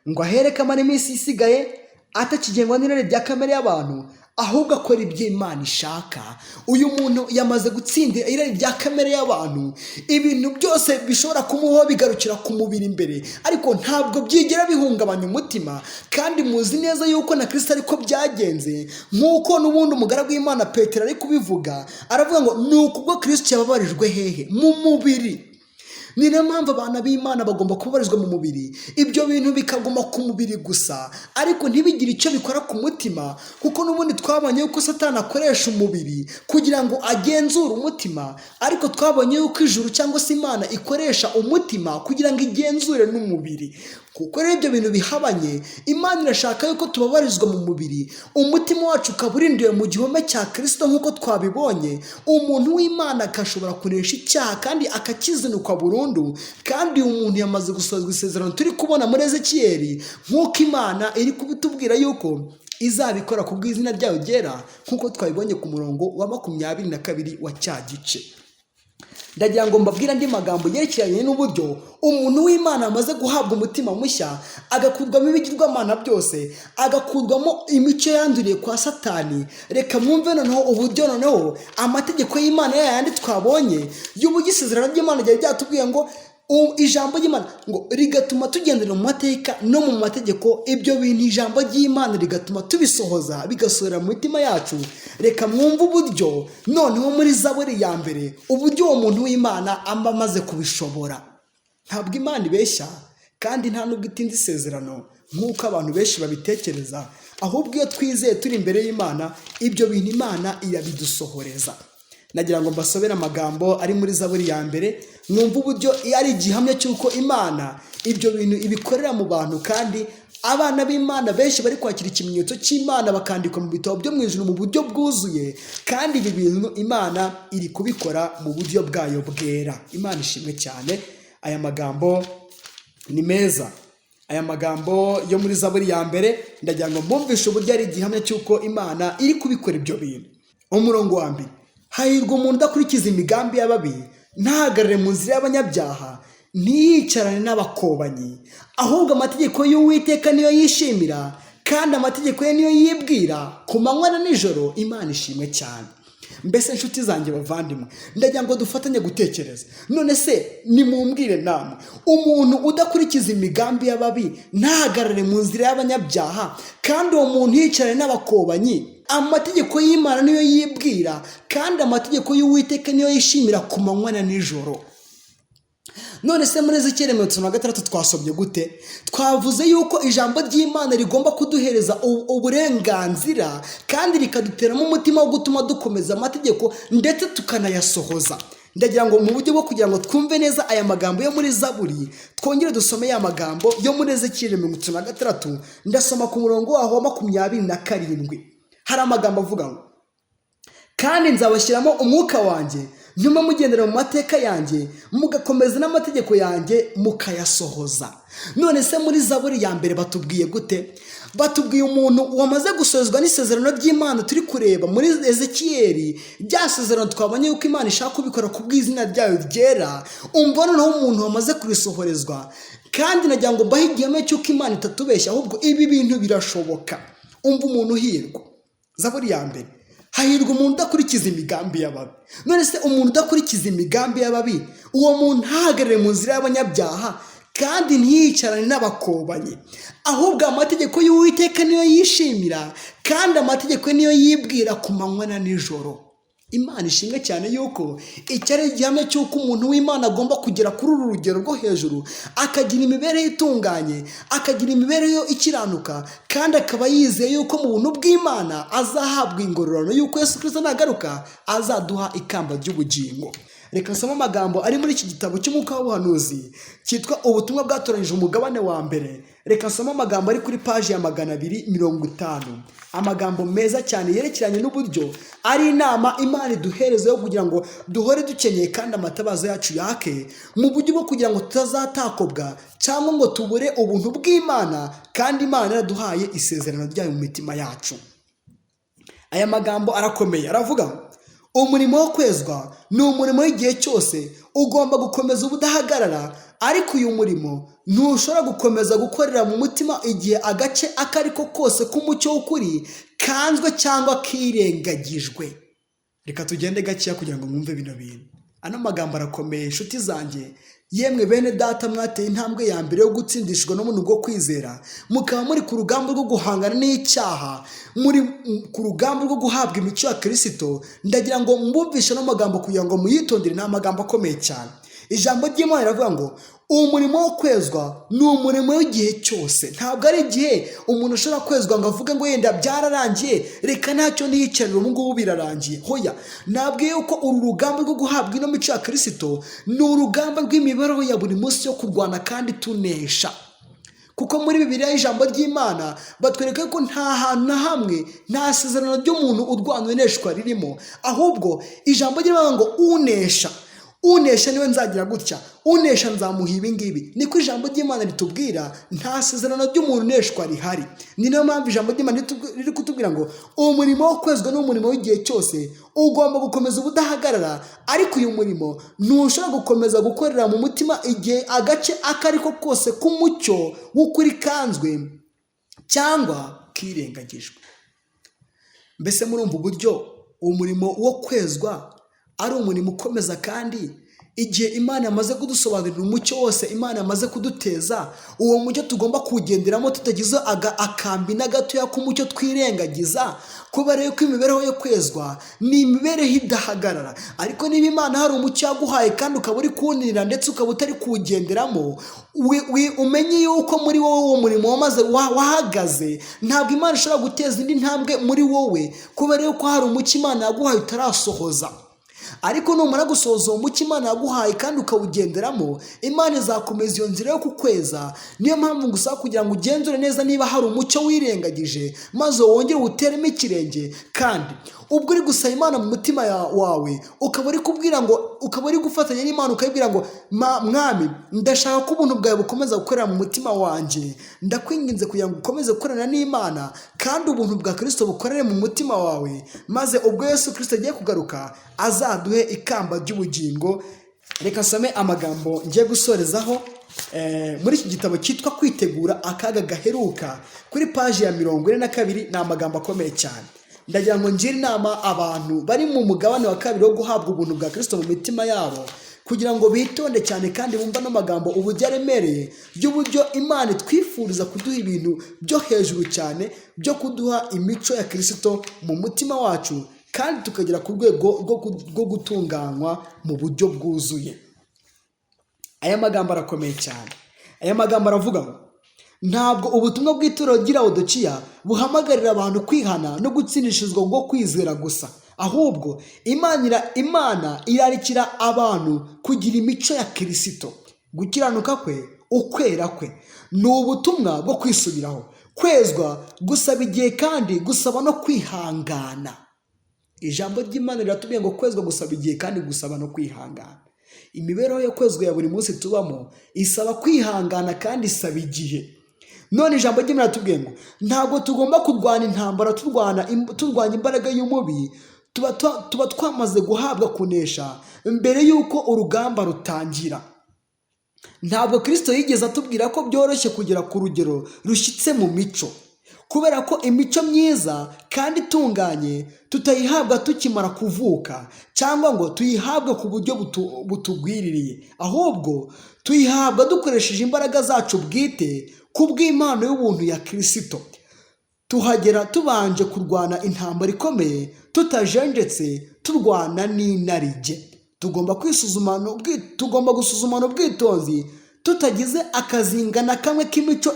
ngo ahereke amara iminsi isigaye atakigengwa n'irari rya kamere y'abantu, ahubwo akora iby'Imana ishaka. Uyu muntu yamaze gutsindira irari rya kamere y'abantu. Ibintu byose bishobora kumuho bigarukira ku mubiri imbere, ariko ntabwo byigera bihungabanya umutima, kandi muzi neza yuko na Kristo ariko byagenze, nk'uko n'ubundi umugaragu w'Imana Petero ari kubivuga, aravuga ngo nuko ubwo Kristo yababarijwe hehe? Mu mubiri. Ni nayo mpamvu abana b'Imana bagomba kubabarizwa mu mubiri, ibyo bintu bikaguma ku mubiri gusa, ariko ntibigire icyo bikora ku mutima, kuko n'ubundi twabonye yuko Satani akoresha umubiri kugira ngo agenzure umutima, ariko twabonye yuko ijuru cyangwa se Imana ikoresha umutima kugira ngo igenzure n'umubiri. Kuko rero ibyo bintu bihabanye, Imana irashaka yuko tubabarizwa mu mubiri, umutima wacu ukaba urindiwe mu gihome cya Kristo nk'uko twabibonye. Umuntu w'Imana akashobora kunesha icyaha kandi akakizinukwa burundu, kandi umuntu yamaze gusohozwa isezerano turi kubona muri Ezekiyeli, nk'uko Imana iri kubitubwira yuko izabikora ku bw'izina ryayo ryera, nk'uko twabibonye ku murongo wa 22 wa cya gice. Ndagira ngo mbabwire andi magambo yerekeranye n'uburyo umuntu w'Imana amaze guhabwa umutima mushya, agakurwamo ibigirwamana byose, agakurwamo imico yanduriye kwa Satani. Reka mwumve noneho uburyo noneho amategeko y'Imana yayandi twabonye y'uburyo isezerano ry'Imana ryari ryatubwiye ngo ijambo ry'Imana ngo rigatuma tugendera mu mateka no mu mategeko. Ibyo bintu ijambo ry'Imana rigatuma tubisohoza, bigasohora mu mitima yacu. Reka mwumve uburyo noneho muri Zaburi ya mbere uburyo uwo muntu w'Imana amba amaze kubishobora. Ntabwo Imana ibeshya kandi nta nubwo itinda isezerano nk'uko abantu benshi babitekereza, ahubwo iyo twizeye turi imbere y'Imana ibyo bintu Imana irabidusohoreza. Nagira ngo mbasomere amagambo ari muri Zaburi ya mbere, mwumve uburyo ari igihamya cy'uko Imana ibyo bintu ibikorera mu bantu, kandi abana b'Imana benshi bari kwakira ikimenyetso cy'Imana bakandikwa mu bitabo byo mu ijuru mu buryo bwuzuye, kandi ibi bintu Imana iri kubikora mu buryo bwayo bwera. Imana ishimwe cyane. Aya magambo ni meza. Aya magambo yo muri Zaburi ya mbere ndagira ngo mbumvishe uburyo ari igihamya cy'uko Imana iri kubikora ibyo bintu. Umurongo wa mbere: hahirwa umuntu udakurikiza imigambi y'ababi, ntahagarare mu nzira y'abanyabyaha, ntiyicarane n'abakobanyi, ahubwo amategeko y'Uwiteka niyo yishimira, kandi amategeko ye niyo yibwira ku manywa na nijoro. Imana ishimwe cyane. Mbese inshuti zanjye bavandimwe, ndagira ngo dufatanye gutekereza. None se nimumbwire namwe, umuntu udakurikiza imigambi y'ababi ntahagarare mu nzira y'abanyabyaha, kandi uwo muntu yicarane n'abakobanyi, amategeko y'Imana niyo yibwira, kandi amategeko y'Uwiteka niyo yishimira ku manywa na nijoro. None se muri Ezekiyeli 36 twasobye gute? Twavuze yuko ijambo ry'Imana rigomba kuduhereza uburenganzira kandi rikaduteramo umutima wo gutuma dukomeza amategeko ndetse tukanayasohoza. Ndagira ngo mu buryo bwo kugira ngo twumve neza aya magambo yo muri Zaburi, twongere dusome ya magambo yo muri Ezekiyeli 36. Ndasoma ku murongo waho wa 27. Hari amagambo avuga ngo: kandi nzabashyiramo umwuka wanjye, nyuma mugendera mu mateka yanjye, mugakomeza n'amategeko yanjye mukayasohoza. None se muri Zaburi ya mbere batubwiye gute? Batubwiye umuntu wamaze gusozwa n'isezerano ry'Imana turi kureba muri Ezekiyeli, rya sezerano twabonye yuko Imana ishaka kubikora ku bw'izina ryayo ryera. Umva noneho umuntu wamaze kurisohorezwa, kandi nagira ngo mbahe igihamya cy'uko Imana itatubeshya, ahubwo ibi bintu birashoboka. Umva umuntu uhirwa. Zaburi ya mbere: hahirwa umuntu udakurikiza imigambi y'ababi. None se umuntu udakurikiza imigambi y'ababi, uwo muntu ntahagarare mu nzira y'abanyabyaha, kandi ntiyicarane n'abakobanyi, ahubwo amategeko y'Uwiteka niyo yishimira, kandi amategeko niyo yibwira ku manywa na nijoro. Imana ishimwe cyane yuko iki ari igihamya cy'uko umuntu w'Imana agomba kugera kuri uru rugero rwo hejuru, akagira imibereho itunganye, akagira imibereho ikiranuka, kandi akaba yizeye yuko mu buntu bw'Imana azahabwa ingororano yuko Yesu Kristo nagaruka azaduha ikamba ry'ubugingo. Reka nsome amagambo ari muri iki gitabo cy'umwuka w'ubuhanuzi cyitwa ubutumwa bwatoranyije umugabane wa mbere. Reka nsome amagambo ari kuri paji ya 250. Amagambo meza cyane yerekeranye n'uburyo ari inama Imana iduhereza yo kugira ngo duhore dukenyeye kandi amatabaza yacu yake, mu buryo bwo kugira ngo tutazatakobwa cyangwa ngo tubure ubuntu bw'Imana, kandi Imana yaraduhaye isezerano ryayo mu mitima yacu. Aya magambo arakomeye, aravuga ngo umurimo wo kwezwa ni umurimo w'igihe cyose, ugomba gukomeza ubudahagarara, ariko uyu murimo ntushobora gukomeza gukorera mu mutima igihe agace akariko kose k'umucyo w'ukuri kanzwe cyangwa kirengagijwe. Reka tugende gakeya kugira ngo mwumve bino bintu. Ano magambo arakomeye inshuti zanjye, yemwe bene data mwateye intambwe ya mbere yo gutsindishwa n'umuntu bwo kwizera, mukaba muri ku rugamba rwo guhangana n'icyaha, muri ku rugamba rwo guhabwa imico ya Kristo. Ndagira ngo mbumvishe no magambo kugira ngo muyitondere, ni amagambo akomeye cyane. Ijambo ry'Imana riravuga ngo umurimo wo kwezwa ni umurimo w'igihe cyose. Ntabwo ari igihe umuntu ashobora kwezwa ngo avuge ngo yenda byararangiye, reka ntacyo niyicarira ubu ngubu birarangiye. Hoya, nabwiye yuko uru rugamba rwo guhabwa ino mico ya Kristo ni urugamba rw'imibereho ya buri munsi yo kurwana kandi tunesha. Kuko muri Bibiliya y'ijambo ry'Imana batwereka ko nta hantu na hamwe nta sezerano ry'umuntu urwana uneshwa ririmo, ahubwo ijambo ry'Imana ngo unesha niwe nzagira gutya, unesha nzamuha ibi ngibi. Niko ijambo ry'Imana ritubwira, nta sezerano ry'umuntu uneshwa rihari. Ni nayo mpamvu ijambo ry'Imana riri kutubwira ngo umurimo wo kwezwa ni umurimo w'igihe cyose, ugomba gukomeza ubudahagarara, ariko uyu murimo ntushobora gukomeza gukorera mu mutima igihe agace akariko kose k'umucyo w'ukuri kanzwe cyangwa kirengagijwe. Mbese murumva uburyo umurimo wo kwezwa ari umurimo ukomeza kandi igihe Imana yamaze kudusobanurira umucyo wose, Imana yamaze kuduteza, uwo mucyo tugomba kuwugenderamo tutagize akambi na gatoya k'umucyo twirengagiza, kubera yuko imibereho yo kwezwa ni imibereho idahagarara. Ariko niba Imana hari umucyo yaguhaye kandi ukaba uri kuwunira ndetse ukaba utari kuwugenderamo, umenye yuko muri wowe uwo murimo wamaze wahagaze. Ntabwo Imana ishobora guteza indi ntambwe muri wowe kubera yuko hari umucyo Imana yaguhaye utarasohoza. Ariko numara gusohoza uwo mucyo Imana yaguhaye kandi ukawugenderamo, Imana izakomeza iyo nzira yo kukweza. Niyo mpamvu ngusaba kugira ngo ugenzure neza niba hari umucyo wirengagije, maze wongere uwuteremo ikirenge. Kandi ubwo uri gusaba Imana mu mutima wawe, ukaba uri gufatanya n'Imana ukayibwira ngo mwami, ndashaka ko ubuntu bwawe bukomeza gukorera mu mutima wanjye. Ndakwinginze kugira ngo ukomeze gukorana n'Imana kandi ubuntu bwa Kristo bukorere mu mutima wawe, maze ubwo Yesu Kristo agiye kugaruka azaduhe ikamba ry'ubugingo. Reka nsome amagambo ngiye gusorezaho muri iki gitabo cyitwa Kwitegura akaga gaheruka, kuri paji ya 42. Ni amagambo akomeye cyane. Ndagira ngo ngire inama abantu bari mu mugabane wa kabiri wo guhabwa ubuntu bwa Kristo mu mitima yabo, kugira ngo bitonde cyane kandi bumva n'amagambo uburyo aremereye y'uburyo Imana twifuriza kuduha ibintu byo hejuru cyane, byo kuduha imico ya Kristo mu mutima wacu, kandi tukagera ku rwego rwo gutunganywa mu buryo bwuzuye. Aya magambo arakomeye cyane. Aya magambo aravuga ngo ntabwo ubutumwa bw'itorero ry'Ilaodikiya buhamagarira abantu kwihana no gutsindishirizwa bwo kwizera gusa, ahubwo Imana irarikira abantu kugira imico ya Kristo, gukiranuka kwe, ukwera kwe. Ni ubutumwa bwo kwisubiraho, kwezwa, gusaba igihe kandi gusaba no kwihangana. Ijambo ry'Imana riratubwiye ngo kwezwa, gusaba igihe kandi gusaba no kwihangana. Imibereho yo kwezwa ya buri munsi tubamo isaba kwihangana kandi isaba igihe. None ijambo ry'Imana riratubwiye ngo ntabwo tugomba kurwana intambara turwanya imbaraga y'umubi, tuba twamaze guhabwa kunesha mbere y'uko urugamba rutangira. Ntabwo Kristo yigeze atubwira ko byoroshye kugera ku rugero rushyitse mu mico, kubera ko imico myiza kandi itunganye tutayihabwa tukimara kuvuka, cyangwa ngo tuyihabwe ku buryo butugwiririye, ahubwo tuyihabwa dukoresheje imbaraga zacu bwite kubw'impano y'ubuntu ya Kristo. Tuhagera tubanje kurwana intambara ikomeye, tutajenjetse, turwana n'inarijye. Tugomba gusuzumana ubwitonzi, tutagize akazinga na kamwe k'imico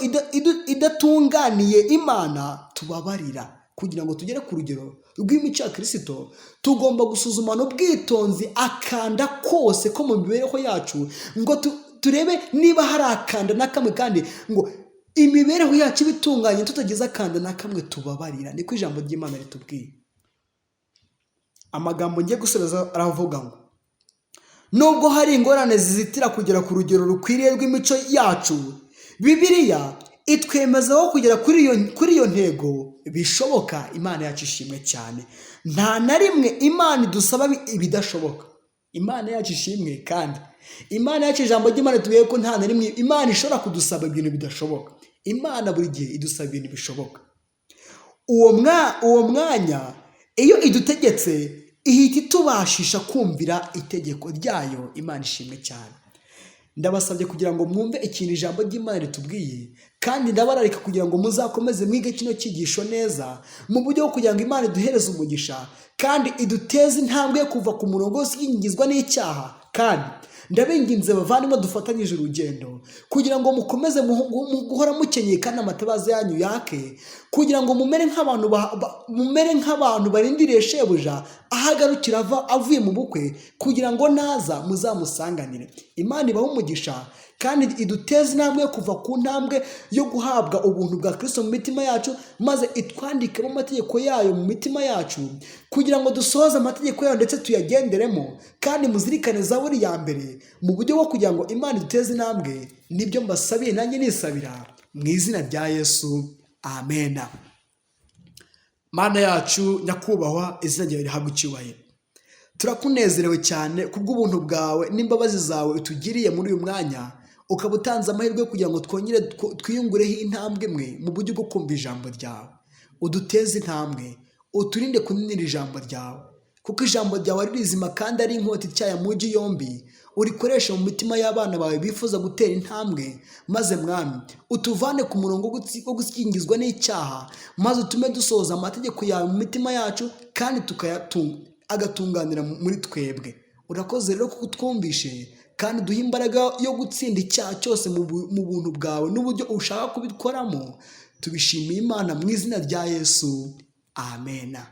idatunganiye Imana tubabarira. Kugira ngo tugere ku rugero rw'imico ya Kristo, tugomba gusuzumana ubwitonzi akanda kose ko mu mibereho yacu, ngo turebe niba hari akanda na kamwe, kandi ngo imibereho yacu ibitunganye tutagize akanda na kamwe tubabarira. Niko ijambo ry'Imana ritubwiye. Amagambo ngiye gusoza aravuga ngo nubwo hari ingorane zizitira kugera ku rugero rukwiriye rw'imico yacu, Bibiliya itwemezaho kugera kuri iyo ntego bishoboka. Imana yacu ishimwe cyane. Nta na rimwe Imana idusaba ibidashoboka. Imana yacu ishimwe, kandi Imana yacu, ijambo ry'Imana ritubwiye ko nta na rimwe Imana ishobora kudusaba ibintu bidashoboka. Imana buri gihe idusaba ibintu bishoboka. Uwo mwanya iyo idutegetse ihita itubashisha kumvira itegeko ryayo. Imana ishimwe cyane. Ndabasabye kugira ngo mwumve ikintu ijambo ry'Imana ritubwiye, kandi ndabararika kugira ngo muzakomeze mwige kino kigisho neza, mu buryo bwo kugira ngo Imana iduhereze umugisha kandi iduteze intambwe yo kuva ku murongo wose w'ingizwa n'icyaha. Kandi ndabinginze bavandimwe dufatanyije urugendo, kugira ngo mukomeze guhora mukenyeye kandi amatabaza yanyu yake, kugira ngo mumere nk'abantu barindiriye shebuja ahagarukira avuye mu bukwe, kugira ngo naza muzamusanganire. Imana ibahe umugisha kandi iduteze intambwe yo kuva ku ntambwe yo guhabwa ubuntu bwa Kristo mu mitima yacu, maze itwandikemo amategeko yayo mu mitima yacu, kugira ngo dusohoze amategeko yayo ndetse tuyagenderemo. Kandi muzirikane Zaburi ya mbere mu buryo bwo kugira ngo Imana iduteze intambwe. Nibyo mbasabiye nanjye nisabira mu izina rya Yesu, amena. Mana yacu nyakubahwa, izina ryawe rihabwe icyubahiro. Turakunezerewe cyane kubw'ubuntu bwawe n'imbabazi zawe utugiriye muri uyu mwanya, ukaba utanze amahirwe yo kugira ngo twongere twiyungureho intambwe imwe mu buryo bwo kumva ijambo ryawe. Uduteze intambwe, uturinde kuninira ijambo ryawe. kuko ijambo ryawe ari rizima kandi ari inkota ityaye mu mujyi yombi, urikoresha mu mitima y'abana bawe bifuza gutera intambwe, maze mwami utuvane ku murongo wo gukingizwa n'icyaha, maze utume dusohoza amategeko yawe mu mitima yacu kandi agatunganira muri twebwe. Urakoze rero kuko utwumvishe kandi duha imbaraga yo gutsinda icyaha cyose mu buntu bwawe n'uburyo ushaka kubikoramo. Tubishimiye Imana mu izina rya Yesu, amena.